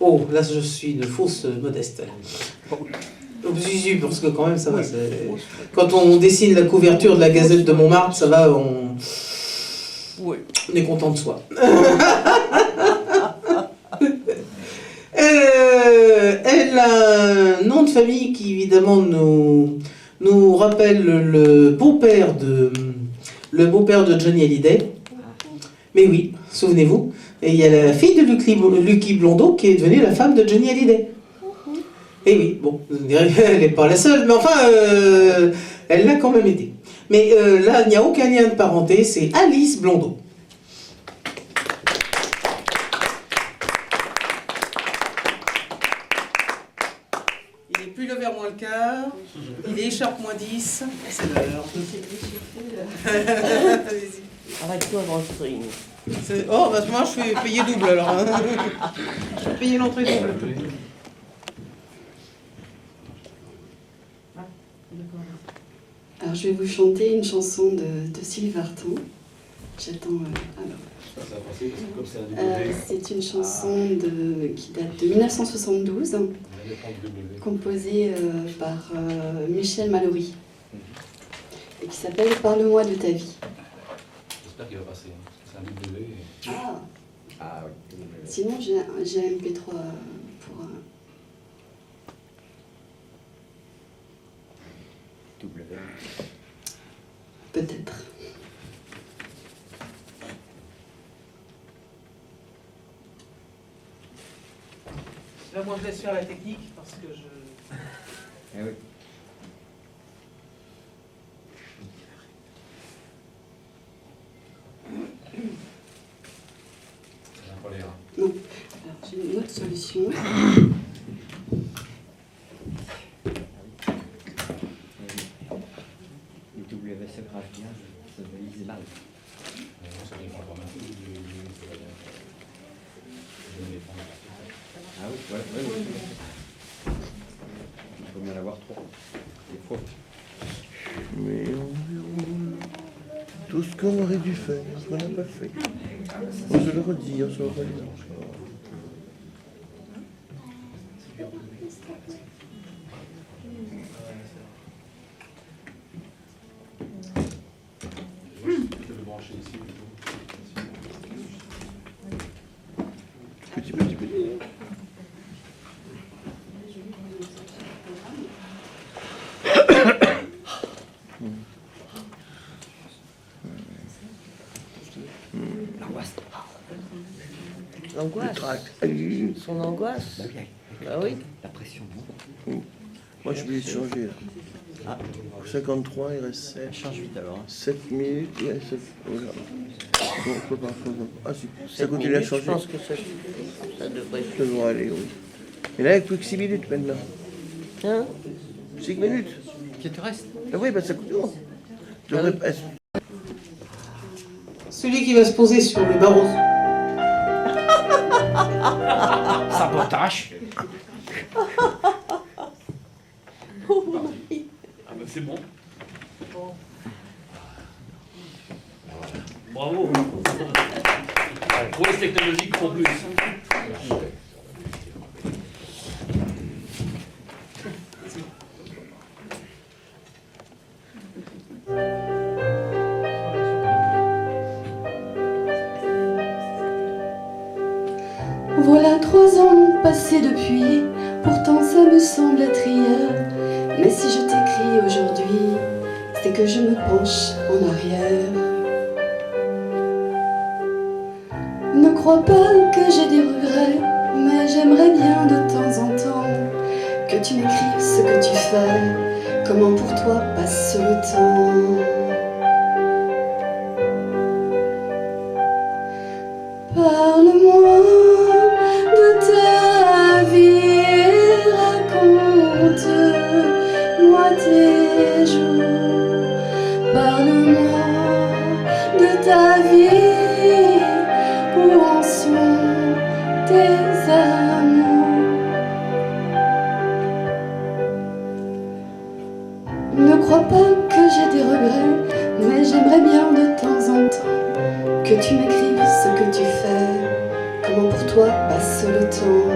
Oh, là, je suis une fausse modeste. Zizi, parce que quand même, ça va. Quand on dessine la couverture de la Gazette de Montmartre, ça va, on est content de soi. Elle a un nom de famille qui, évidemment, nous rappelle le beau-père de Johnny Hallyday. Mais oui, souvenez-vous. Et il y a la fille de Lucky Blondeau qui est devenue la femme de Johnny Hallyday. Et oui, bon, vous direz qu'elle n'est pas la seule, mais enfin, elle l'a quand même été. Mais là, il n'y a aucun lien de parenté, c'est Alice Blondeau. Il est plus le vers moins le quart, il est écharpe moins 10, c'est l'heure. Allez-y. Arrête-toi avant le string. Oh, bah moi je fais payer double alors. Je vais payer l'entrée double. Alors je vais vous chanter une chanson de Sylvie Vartan. J'attends. C'est une chanson qui date de 1972, composée par Michel Mallory, et qui s'appelle « Parle-moi de ta vie ». J'espère qu'il va passer. C'est un double et... Ah oui. Sinon, j'ai un MP3 pour un... W. Peut-être. Là, moi, je laisse faire la technique parce que je... Eh oui. Non. Alors, j'ai une autre solution. Les WSL Rafia, ça valise live. Ah oui, ouais. Il faut bien en avoir 3. Des fois. Mais tout ce qu'on aurait dû faire, ce qu'on n'a pas fait. On se le redit, on se le redit encore. Petit. L'angoisse. Son angoisse. Bah oui. La pression. Moi, je vais changer là. Ah. 53, il reste 7. Change vite alors. 7 minutes, il reste 7. Voilà. Bon, on peut pas faire. Ah si, ça 7 continue à minutes, changer. je pense que ça devrait. Ça devrait aller, oui. Et là, il n'y a plus que 6 minutes maintenant. Hein 6 minutes. Qui te reste? Ah oui, bah ça coûte lourd. Devrait pas. Celui qui va se poser sur le barreau. Sabotage. Ah bah c'est bon. Bravo. Prouesse technologique en plus. Voilà 3 ans passés depuis, pourtant ça me semble être hier. Mais si je t'écris aujourd'hui, c'est que je me penche en arrière. Ne crois pas que j'ai des regrets, mais j'aimerais bien de temps en temps que tu m'écrives ce que tu fais, comment pour toi passe le temps. Parle-moi de ta vie, raconte-moi tes jours. Parle-moi de ta vie, où en sont tes amours. Ne crois pas que j'ai des regrets, mais j'aimerais bien de temps en temps que tu m'écrives ce que tu fais, comment pour toi passe le temps.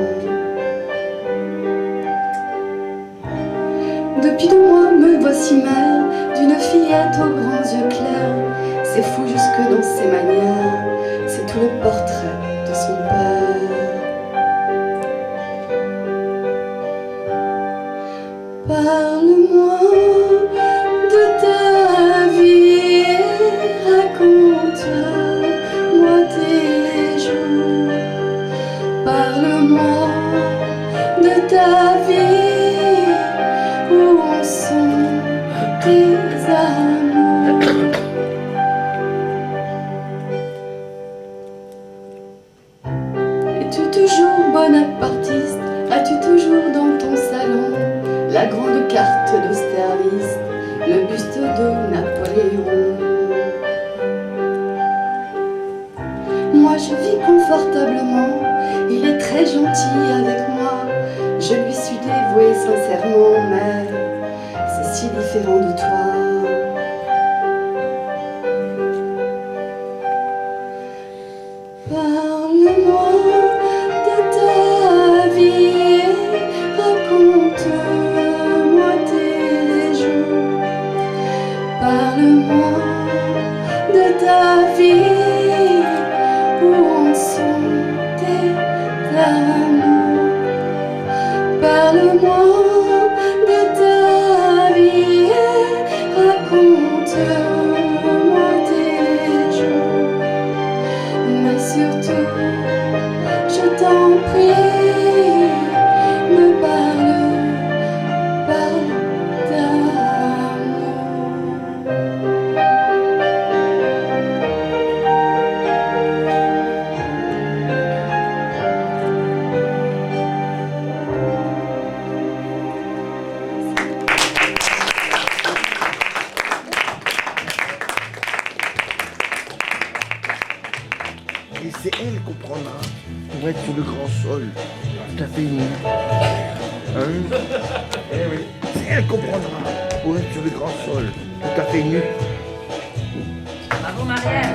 Depuis 2 mois me voici mère d'une fillette aux grands yeux clairs. C'est fou jusque dans ses manières, c'est tout le portrait de son père. Parle-moi de ta vie, raconte-moi tes jours. Parle-moi de ta vie, où en sont tes amours. Es-tu toujours bonapartiste? As-tu toujours dans ton salon la grande carte d'Austerlitz, le buste de Napoléon? Moi je vis confortablement, il est très gentil avec moi, je lui suis dévouée sincèrement, mais c'est si différent de toi. Parle-moi de ta vie, raconte-moi tes jours. Parle-moi de ta vie, où en sont tes amours. Parle-moi de ta vie, raconte-moi tes jours. Mais surtout, je t'en prie, ne parle pas d'amour. sur le grand sol, tout à fait nu. Hein? Eh oui, elle comprendra. Pour être sur le grand sol, tout à fait nu. Bravo Marielle.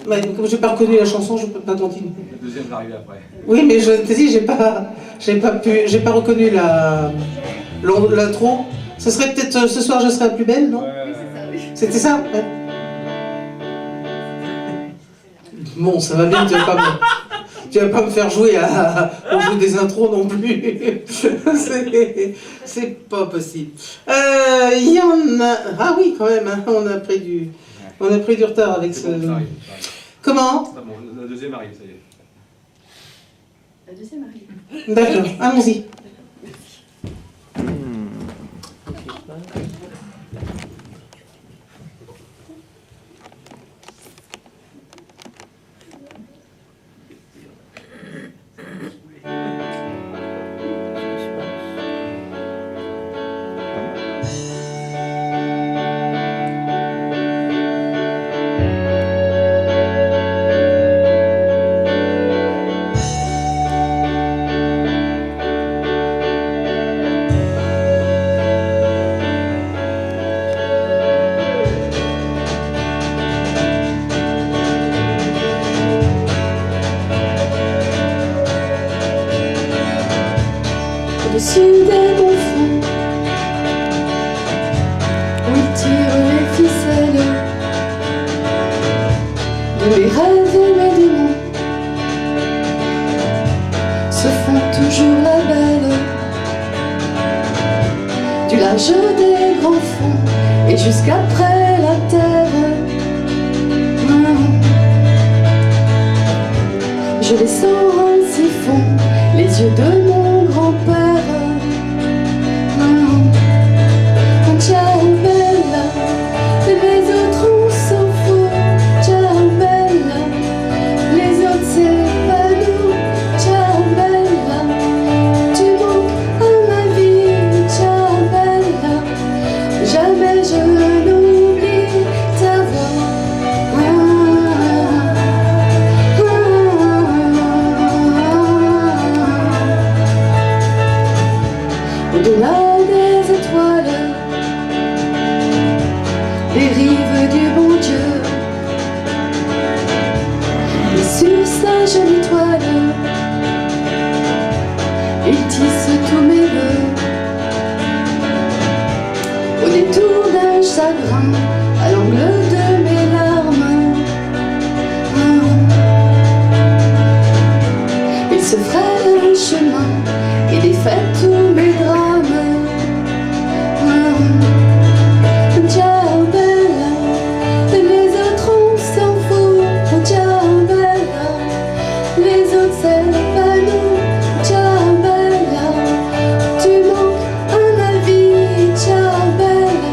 Bah, comme j'ai pas reconnu la chanson, je peux pas continuer. Le deuxième va arriver après. Oui, mais je te dis, j'ai pas reconnu l'intro. Ce serait peut-être ce soir je serai la plus belle, non? C'était ça, ouais. Bon, ça va bien, tu vas pas me faire jouer au jeu des intros non plus. C'est pas possible. Il y en a... Ah oui, quand même, hein, on a pris du retard avec ce... Bon, ça arrive. Comment? Bon, la deuxième arrive, ça y est. La deuxième arrive. D'accord, allons-y. Au-dessus des bons fonds, où il tire les ficelles de mes rêves et mes démons, se font toujours la belle du large des grands fonds et jusqu'après la terre. Je les sens ainsi fond les yeux de mon grand-père. Ciao bella, les autres on s'en fout. Ciao bella, les autres c'est pas nous. Ciao bella, tu manques à ma vie. Ciao bella, jamais je n'oublie ta voix. Au-delà des étoiles, les rives du bon Dieu, et sur sa jolie toile, il tisse tous mes vœux. Au détour d'un chagrin, à l'angle de mes larmes, il se ferait un chemin et défait tous mes drames. Ciao bella, les autres on s'en fout. Ciao bella, les autres c'est pas nous. Ciao bella, tu manques à ma vie. Ciao bella,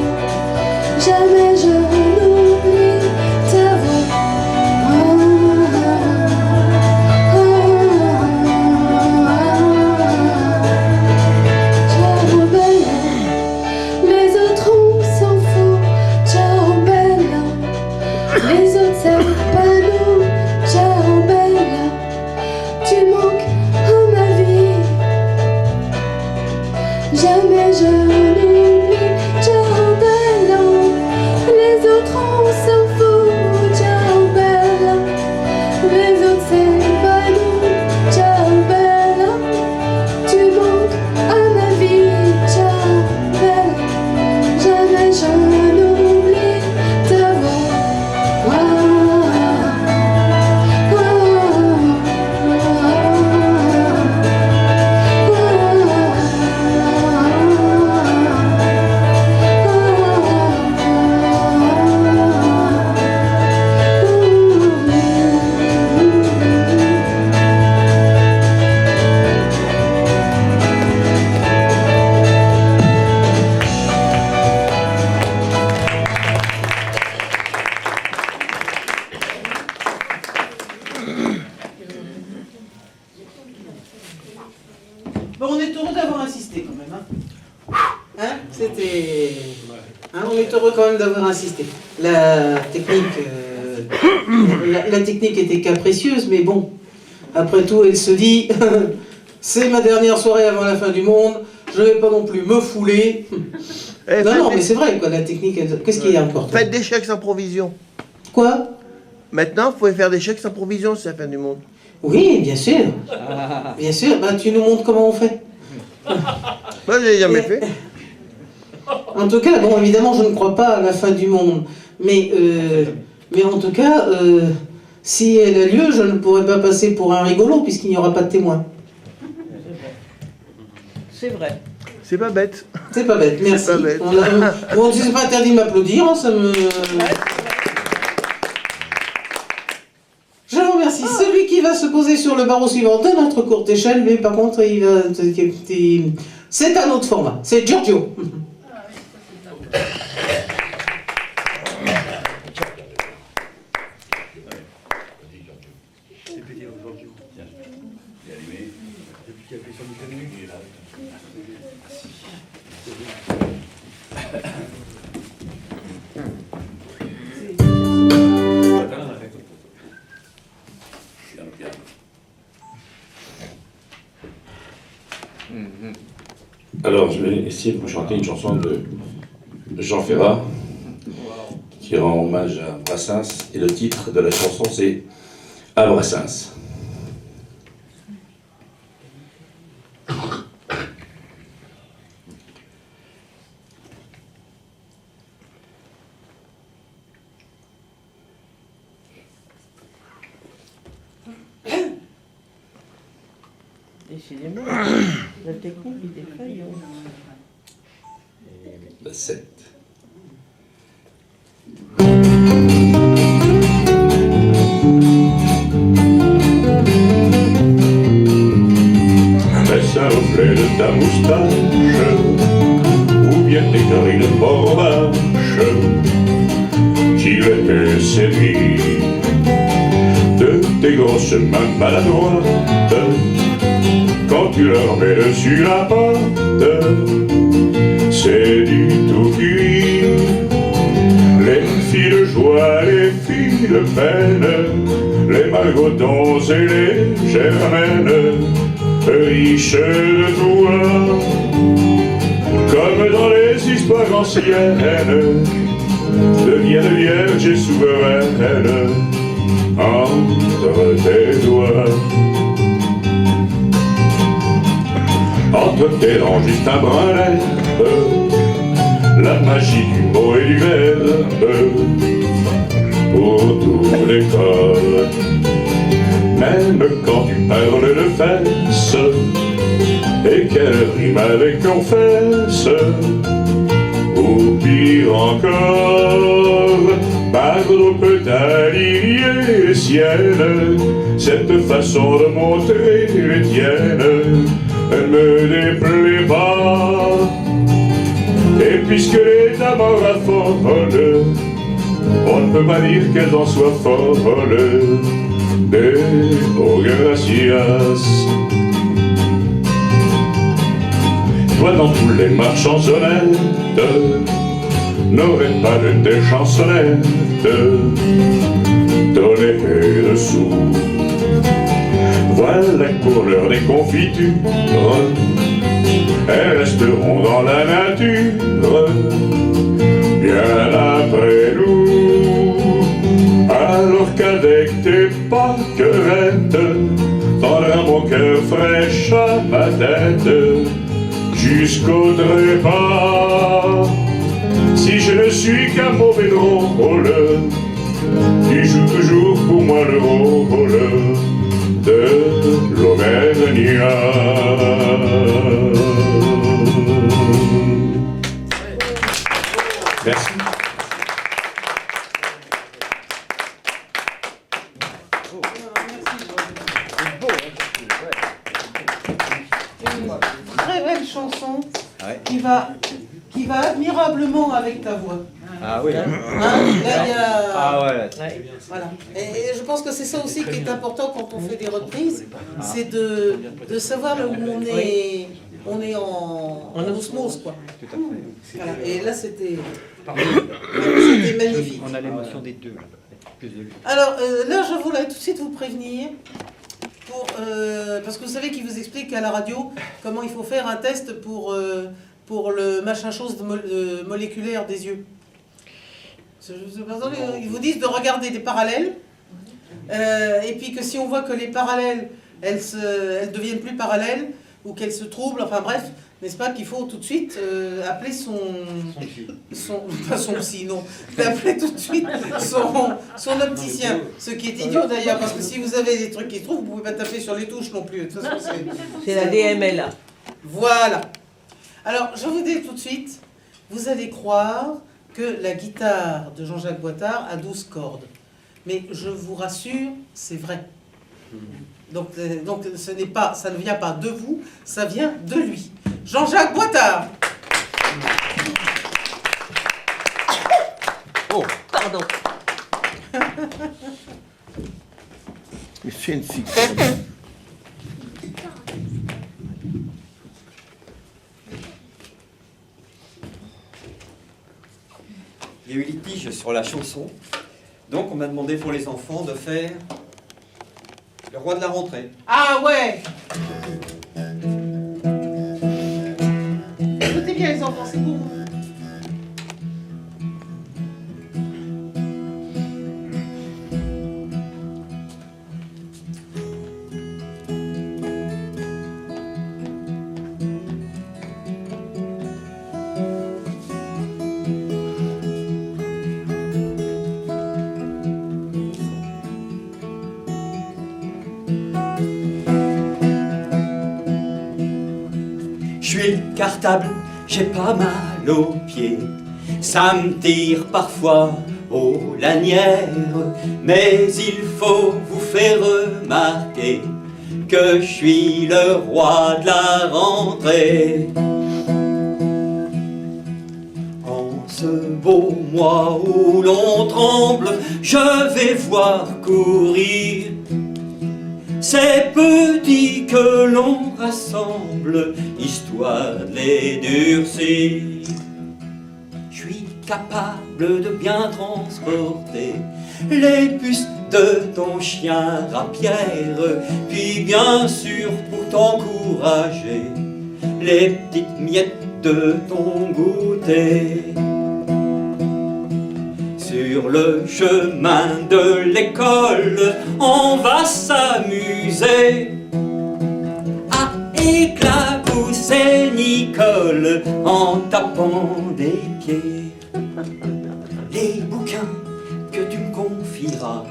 jamais je n'oublie ta voix. Ciao bella, les autres on s'en fout. Ciao bella, les autres c'est pas nous. Ciao bella, tu manques à ma vie. Jamais je n'oublie. Ciao bella, les autres on s'en fout. Ciao bella, les autres c'est pas nous. Ciao bella, tu manques à ma vie. Ciao bella, jamais je n'oublie ta voix. Bon, on est heureux d'avoir insisté quand même. Hein, c'était... Hein, on est heureux quand même d'avoir insisté. La technique La technique était capricieuse, mais bon, après tout, elle se dit, c'est ma dernière soirée avant la fin du monde, je ne vais pas non plus me fouler. Non, mais c'est vrai, quoi, la technique, qu'est-ce qu'il y a encore? Faites des chèques sans provision. Quoi? Maintenant, vous pouvez faire des chèques sans provision, c'est la fin du monde. Oui, bien sûr. Bien sûr, bah, tu nous montres comment on fait. Moi, je l'ai jamais fait. En tout cas, bon, évidemment, je ne crois pas à la fin du monde. Mais en tout cas, si elle a lieu, je ne pourrai pas passer pour un rigolo, puisqu'il n'y aura pas de témoin. C'est vrai. C'est pas bête. C'est pas bête, merci. C'est pas bête. Bon, c'est pas interdit de m'applaudir, hein, ça me... Je vous remercie. Celui qui va se poser sur le barreau suivant de notre courte échelle, mais par contre, il va... c'est un autre format. C'est Giorgio. Alors, je vais essayer de vous chanter une chanson de Jean Ferrat qui rend hommage à Brassens, et le titre de la chanson c'est À Brassens. Décidément, la technique est défaillante. La 7. Est-ce un reflet de ta moustache ou bien tes narines borbaches qui les séduit de tes grosses mains maladroites quand tu leur mets dessus la porte? C'est du tout cuit. Les filles de joie, les filles de peine, les malgotons et les germaines, riches de toi, comme dans les histoires anciennes, deviennent vierges et souveraines entre tes doigts. Entre tes dents juste un brin d'herbe, la magie du mot et du verbe pour tous les corps. Même quand tu parles de fesses et qu'elle rime avec confesse, ou pire encore, Pardon peut aligner les siennes, cette façon de montrer les tiennes, elle me déplaît pas. Et puisque les amants raffolent, on ne peut pas dire qu'elles en soient folles. Oh gracias. Toi dans tous les marchands honnêtes n'aurais pas de tes chansonnettes donner le sou. Voilà pour l'heure des confitures, elles resteront dans la nature bien après nous. Alors qu'avec tes pâquerettes tendra mon cœur fraîche à ma tête jusqu'au trépas. Si je ne suis qu'un mauvais drôle, tu joues toujours pour moi le rôle de l'Auvergnat. Merci. Une très belle chanson qui va admirablement avec ta voix. Ah oui. Hein, là, il y a... Ah ouais. Voilà. Et je pense que c'est ça aussi qui est important quand on fait des reprises, c'est de savoir là où on est en osmose, quoi. Tout à fait. Voilà. Et là, c'était magnifique. On a l'émotion des deux, là. plus de lui. Alors là, je voulais tout de suite vous prévenir, parce que vous savez qu'il vous explique à la radio comment il faut faire un test pour le machin chose moléculaire des yeux. Ils vous disent de regarder des parallèles, et puis que si on voit que les parallèles, elles deviennent plus parallèles, ou qu'elles se troublent, enfin bref, n'est-ce pas qu'il faut tout de suite appeler pas son psy, non, appeler tout de suite son opticien, ce qui est idiot d'ailleurs, parce que si vous avez des trucs qui se trouvent, vous pouvez pas taper sur les touches non plus. De toute façon, c'est la DMLA. Voilà. Alors, je vous dis tout de suite, vous allez croire que la guitare de Jean-Jacques Boitard a 12 cordes. Mais je vous rassure, c'est vrai. Donc ça ne vient pas de vous, ça vient de lui. Jean-Jacques Boitard. Oh, pardon. C'est une cycle. Il y a eu litige sur la chanson. Donc on m'a demandé pour les enfants de faire Le Roi de la Rentrée. Ah ouais. Écoutez bien les enfants, c'est pour vous. Je suis cartable, j'ai pas mal aux pieds. Ça me tire parfois aux lanières, mais il faut vous faire remarquer que je suis le roi de la rentrée. En ce beau mois où l'on tremble, je vais voir courir ces petits que l'on rassemble, histoire de les durcir. Je suis capable de bien transporter les puces de ton chien rapière, puis bien sûr pour t'encourager, les petites miettes de ton goûter. Sur le chemin de l'école, on va s'amuser à éclabousser Nicole en tapant des pieds. Les bouquins que tu me confieras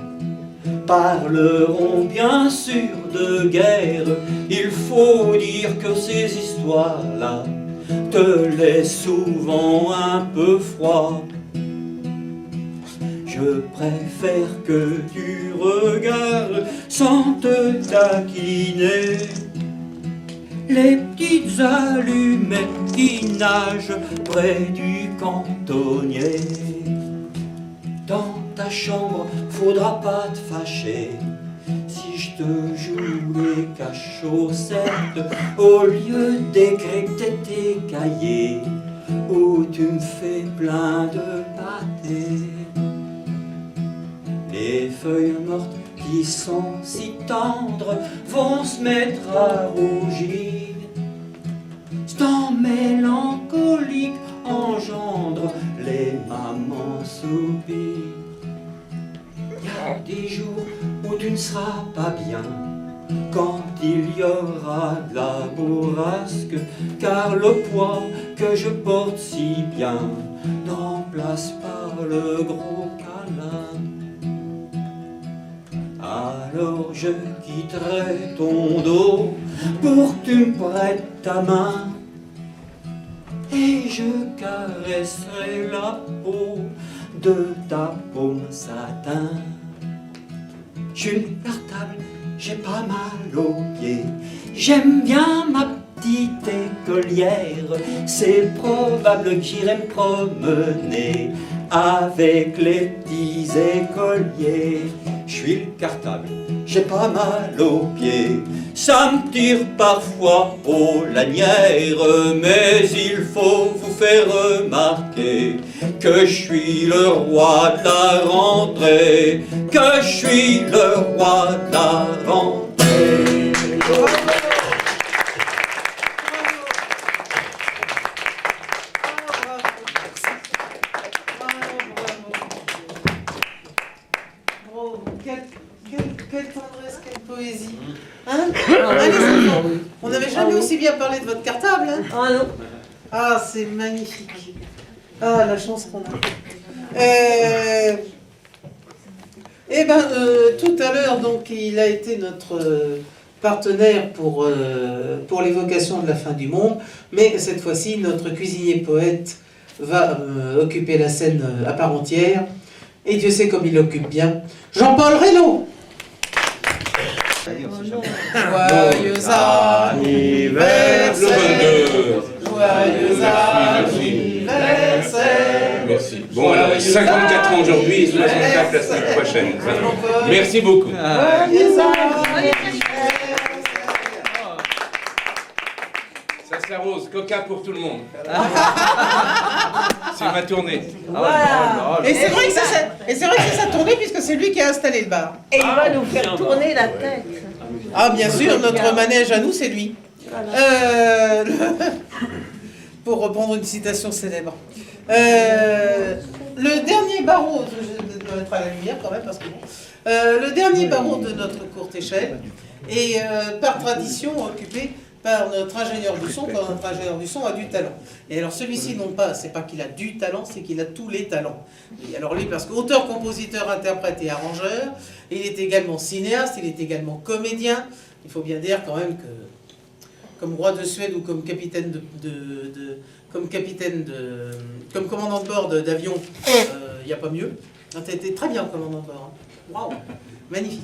parleront bien sûr de guerre. Il faut dire que ces histoires-là te laissent souvent un peu froid. Je préfère que tu regardes sans te taquiner les petites allumettes qui nagent près du cantonnier. Dans ta chambre, faudra pas te fâcher si je te joue les cache-chaussettes au lieu d'écrire tes cahiers où tu me fais plein de pâtés. Les feuilles mortes qui sont si tendres vont se mettre à rougir. Ce temps mélancolique engendre les mamans soupirent. Il y a des jours où tu ne seras pas bien, quand il y aura de la bourrasque, car le poids que je porte si bien n'en place pas le gros câlin. Alors je quitterai ton dos pour que tu me prêtes ta main, et je caresserai la peau de ta paume satin. Je suis cartable, j'ai pas mal aux pieds, j'aime bien ma petite écolière. C'est probable que j'irai me promener avec les petits écoliers. Je suis le cartable, j'ai pas mal aux pieds. Ça me tire parfois aux lanières, mais il faut vous faire remarquer que je suis le roi de la rentrée, que je suis le roi de la rentrée. Quelle tendresse, quelle poésie. Hein? Ah, les enfants, on n'avait jamais aussi bien parlé de votre cartable. Hein? Ah non. Ah, c'est magnifique. Ah, la chance qu'on a. Tout à l'heure, donc, il a été notre partenaire pour l'évocation de la fin du monde, mais cette fois-ci, notre cuisinier poète va occuper la scène à part entière, et Dieu sait comme il l'occupe bien. Jean-Paul Reynaud. Joyeux anniversaire. Joyeux anniversaire. Merci. Bon, alors, 54 ans aujourd'hui et 64 la semaine prochaine. Merci beaucoup. Joyeux anniversaire. Ça s'arrose, coca pour tout le monde. C'est ma tournée. Voilà. Et c'est vrai que c'est sa tournée puisque c'est lui qui a installé le bar. Et il va nous faire tourner la tête. Ah bien sûr, notre manège à nous, c'est lui. Pour reprendre une citation célèbre. Le dernier barreau, je vais me mettre à la lumière quand même parce que bon. Le dernier barreau de notre courte échelle est par tradition occupé par notre ingénieur du son, quand notre ingénieur du son a du talent. Et alors celui-ci, non pas, c'est pas qu'il a du talent, c'est qu'il a tous les talents. Et alors lui, parce qu'auteur, compositeur, interprète et arrangeur, il est également cinéaste, il est également comédien. Il faut bien dire quand même que, comme roi de Suède ou comme capitaine comme commandant de bord d'avion, il n'y a pas mieux. Tu as été très bien commandant de bord. Hein. Waouh, magnifique.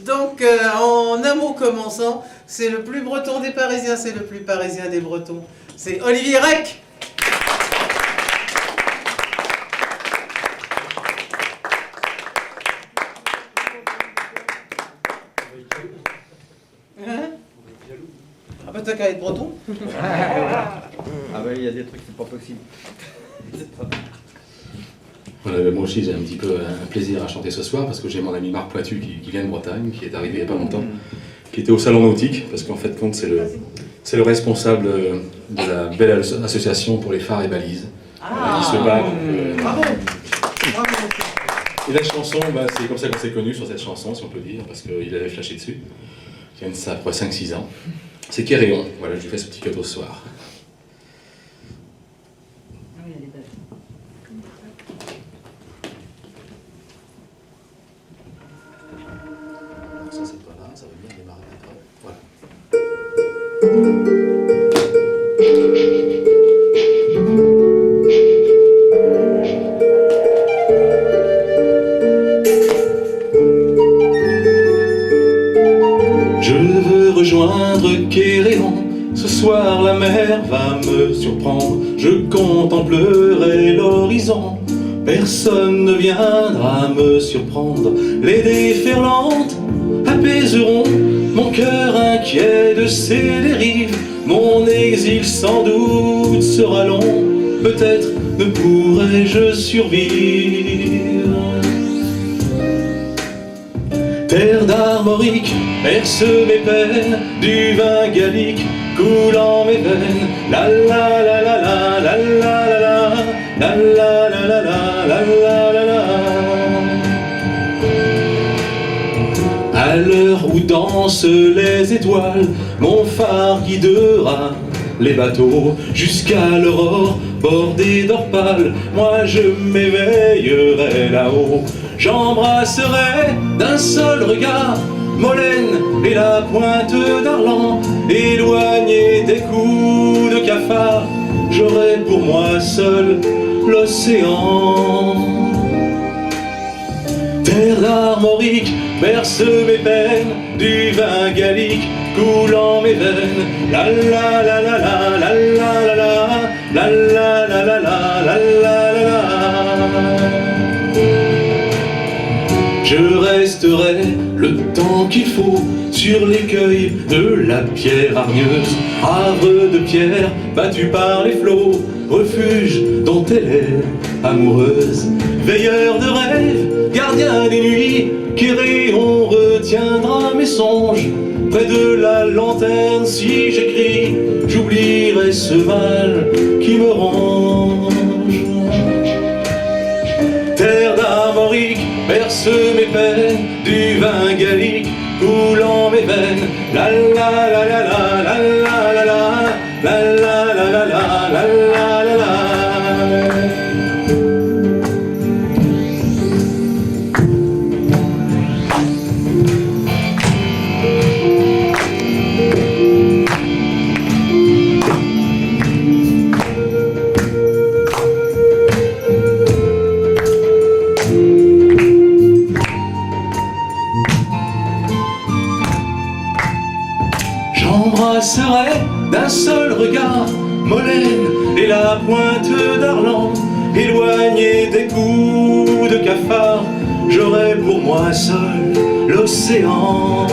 Donc, en un mot commençant, c'est le plus breton des Parisiens, c'est le plus parisien des Bretons. C'est Olivier Rec. Hein? Ah bah t'as qu'à être breton. Ah bah il y a des trucs, c'est pas possible. Voilà, moi aussi j'ai un petit peu un plaisir à chanter ce soir parce que j'ai mon ami Marc Poitu qui vient de Bretagne, qui est arrivé il n'y a pas longtemps, qui était au salon nautique parce qu'en fait compte c'est le responsable de la belle association pour les phares et balises. Il se bat. Bravo. Et la chanson, c'est comme ça qu'on s'est connus sur cette chanson, si on peut dire, parce qu'il avait flashé dessus. Il y a ça après 5-6 ans. C'est Kéréon, voilà, je lui fais ce petit cadeau ce soir. Ça c'est pas là, ça va bien démarrer après. Voilà. Je veux rejoindre Kéréon. Ce soir la mer va me surprendre. Je contemplerai l'horizon. Personne ne viendra me surprendre. Les déferlantes apaiseront mon cœur inquiet de ces dérives. Mon exil sans doute sera long. Peut-être ne pourrai-je survivre. Terre d'Armorique berce mes peines, du vin gallique coulant mes veines. La la la la la la la la la la la la la la la la la. À l'heure où dansent les étoiles, mon phare guidera les bateaux jusqu'à l'aurore bordée d'or pâle. Moi je m'éveillerai là-haut. J'embrasserai d'un seul regard Molène et la pointe d'Arlan. Éloigné des coups de cafard, j'aurai pour moi seul l'océan. Terre d'Armorique berce mes peines, du vin gallique coulant mes veines. La la la la la la la la la la la la la la la la la. Je resterai le temps qu'il faut sur l'écueil de la pierre hargneuse. Havre de pierre battu par les flots, refuge dont elle est amoureuse. Veilleur de rêve, gardien des nuits, on retiendra mes songes. Près de la lanterne, si j'écris, j'oublierai ce mal qui me ronge. Terre d'Armorique, berce mes peines, du vin gallique coulant mes veines. La la la la la la la la la la la la la la la la la. J'embrasserai d'un seul regard Molène et la pointe d'Arlan, éloignée des coups de cafard, j'aurai pour moi seul l'océan.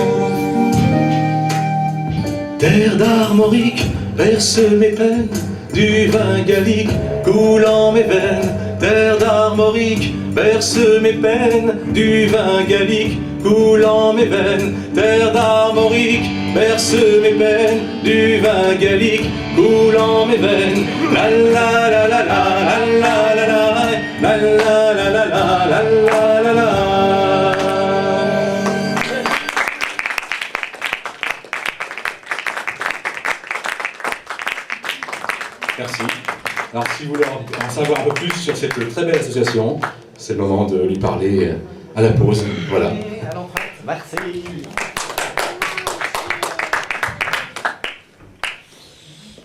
Terre d'Armorique berce mes peines, du vin gallique coulant mes veines. Terre d'Armorique berce mes peines, du vin gallique coulant mes veines. Terre d'Armorique berce mes peines, du vin gallique coulant mes veines. La la la la la la la la la la la la la la la la. Merci. Alors si vous voulez en savoir un peu plus sur cette très belle association, c'est le moment de lui parler à la pause. Voilà. Merci.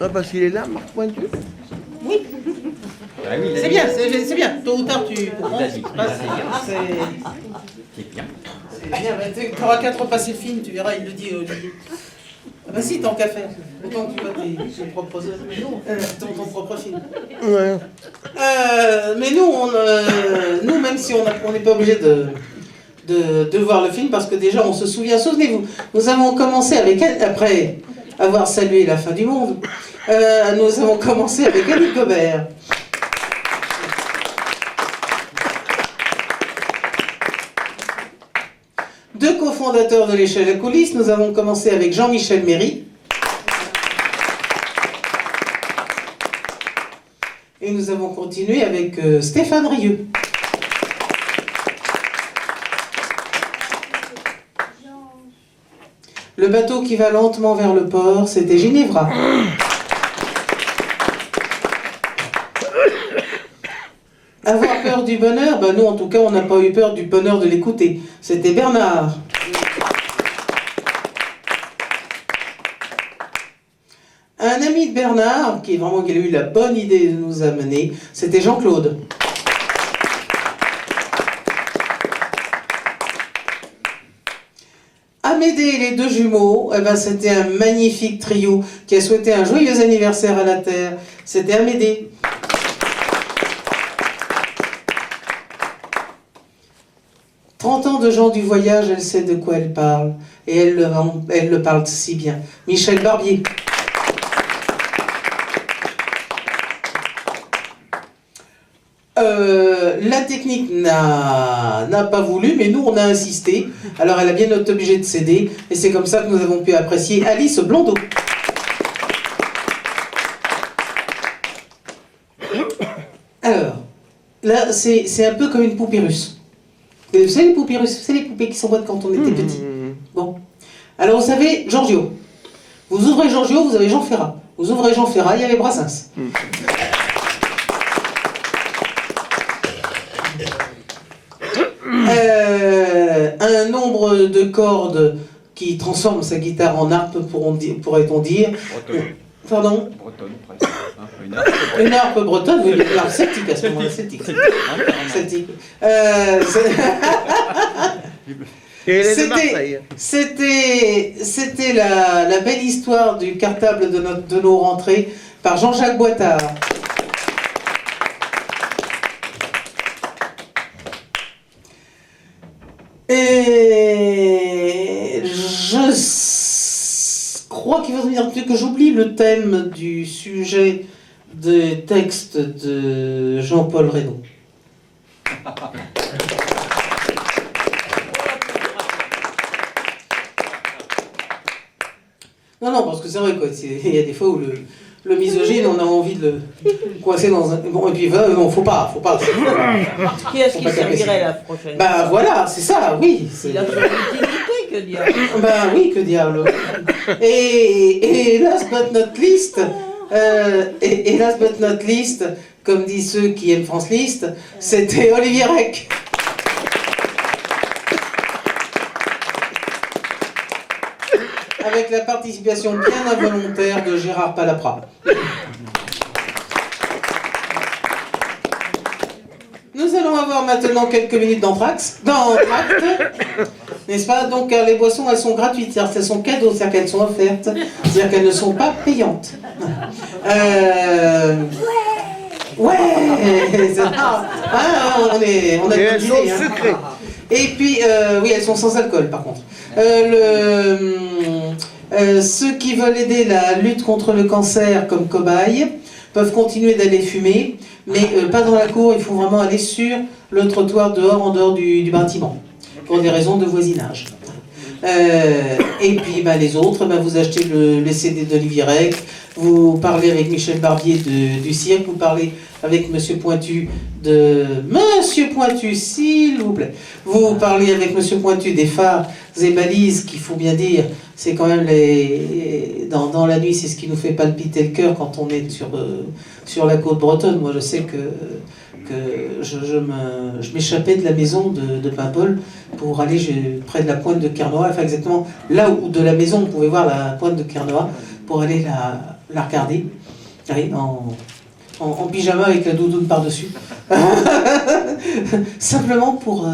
Ah, parce qu'il est là, Marc Pointu. Oui. C'est bien, c'est bien. Tôt ou tard, tu comprends. C'est bien. C'est bien, tu auras qu'à te repasser le film, tu verras, il le dit au début. Ah bah si, tant qu'à faire. Autant que tu vois tes propres ton propre film. Ouais. Mais nous, même si on n'est pas obligé de voir le film, parce que déjà on se souvient, souvenez-vous, nous avons commencé avec, après avoir salué la fin du monde, nous avons commencé avec Annie Gobert. Deux cofondateurs de l'échelle à coulisses, nous avons commencé avec Jean-Michel Méry. Et nous avons continué avec Stéphane Rieux. Le bateau qui va lentement vers le port, c'était Ginevra. Avoir peur du bonheur, ben nous en tout cas on n'a pas eu peur du bonheur de l'écouter. C'était Bernard. Un ami de Bernard, qui a eu la bonne idée de nous amener, c'était Jean-Claude. Amédée et les deux jumeaux, eh ben, c'était un magnifique trio qui a souhaité un joyeux anniversaire à la Terre. C'était Amédée. « 30 ans de gens du voyage, elle sait de quoi elle parle. Et elle le parle si bien. » Michel Barbier. La technique n'a pas voulu, mais nous on a insisté. Alors elle a bien été obligée de céder, et c'est comme ça que nous avons pu apprécier Alice Blondeau. Alors, là c'est un peu comme une poupée russe. Vous savez les poupées russes, c'est les poupées qui s'envoient quand on était petit. Bon. Alors vous savez, Giorgio. Vous ouvrez Giorgio, vous avez Jean Ferrat. Vous ouvrez Jean Ferrat, il y avait Brassens. Un nombre de cordes qui transforme sa guitare en harpe, pourrait-on dire. Pardon. Une harpe bretonne, oui, une harpe celtique à ce moment-là, celtique. C'était la belle histoire du cartable de nos rentrées par Jean-Jacques Boitard. Et crois qu'il va venir que j'oublie le thème du sujet des textes de Jean-Paul Reynaud. Non, parce que c'est vrai, quoi. Il y a des fois où le misogyne, on a envie de le coincer dans un... Bon, et puis, non, faut pas. Qui est-ce qui servirait la prochaine fois? Ben voilà, c'est ça, oui. Il a son utilité, que diable. Ben oui, que diable. Et last but not least, last but not least, comme disent ceux qui aiment France List, c'était Olivier Rec. Avec la participation bien involontaire de Gérard Palapra. Nous allons avoir maintenant quelques minutes d'entracte, n'est-ce pas? Donc les boissons, elles sont gratuites, c'est-à-dire qu'elles sont cadeaux, c'est-à-dire qu'elles sont offertes, c'est-à-dire qu'elles ne sont pas payantes. Ouais. On a et elles sont hein. sucrées. Et puis, oui, elles sont sans alcool, par contre. Ceux qui veulent aider la lutte contre le cancer comme cobayes peuvent continuer d'aller fumer, mais pas dans la cour, il faut vraiment aller sur le trottoir dehors, en dehors du bâtiment, pour des raisons de voisinage. Et puis les autres, vous achetez les CD d'Olivier Rec, vous parlez avec Michel Barbier du cirque, vous parlez avec Monsieur Pointu s'il vous plaît. Vous parlez avec Monsieur Pointu des phares et balises, qu'il faut bien dire, c'est quand même dans la nuit, c'est ce qui nous fait palpiter le cœur quand on est sur la côte bretonne. Moi, je sais que je m'échappais de la maison de Paimpol pour aller près de la pointe de Kernois, enfin exactement là où de la maison on pouvait voir la pointe de Kernois, pour aller la regarder, en pyjama avec la doudoune par-dessus, simplement pour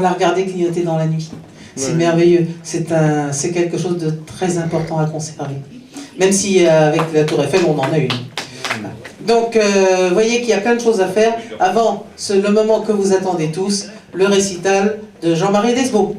la regarder clignoter dans la nuit. C'est merveilleux, c'est quelque chose de très important à conserver, même si avec la Tour Eiffel on en a une. Donc, vous voyez qu'il y a plein de choses à faire avant le moment que vous attendez tous, le récital de Jean-Marie Desbos.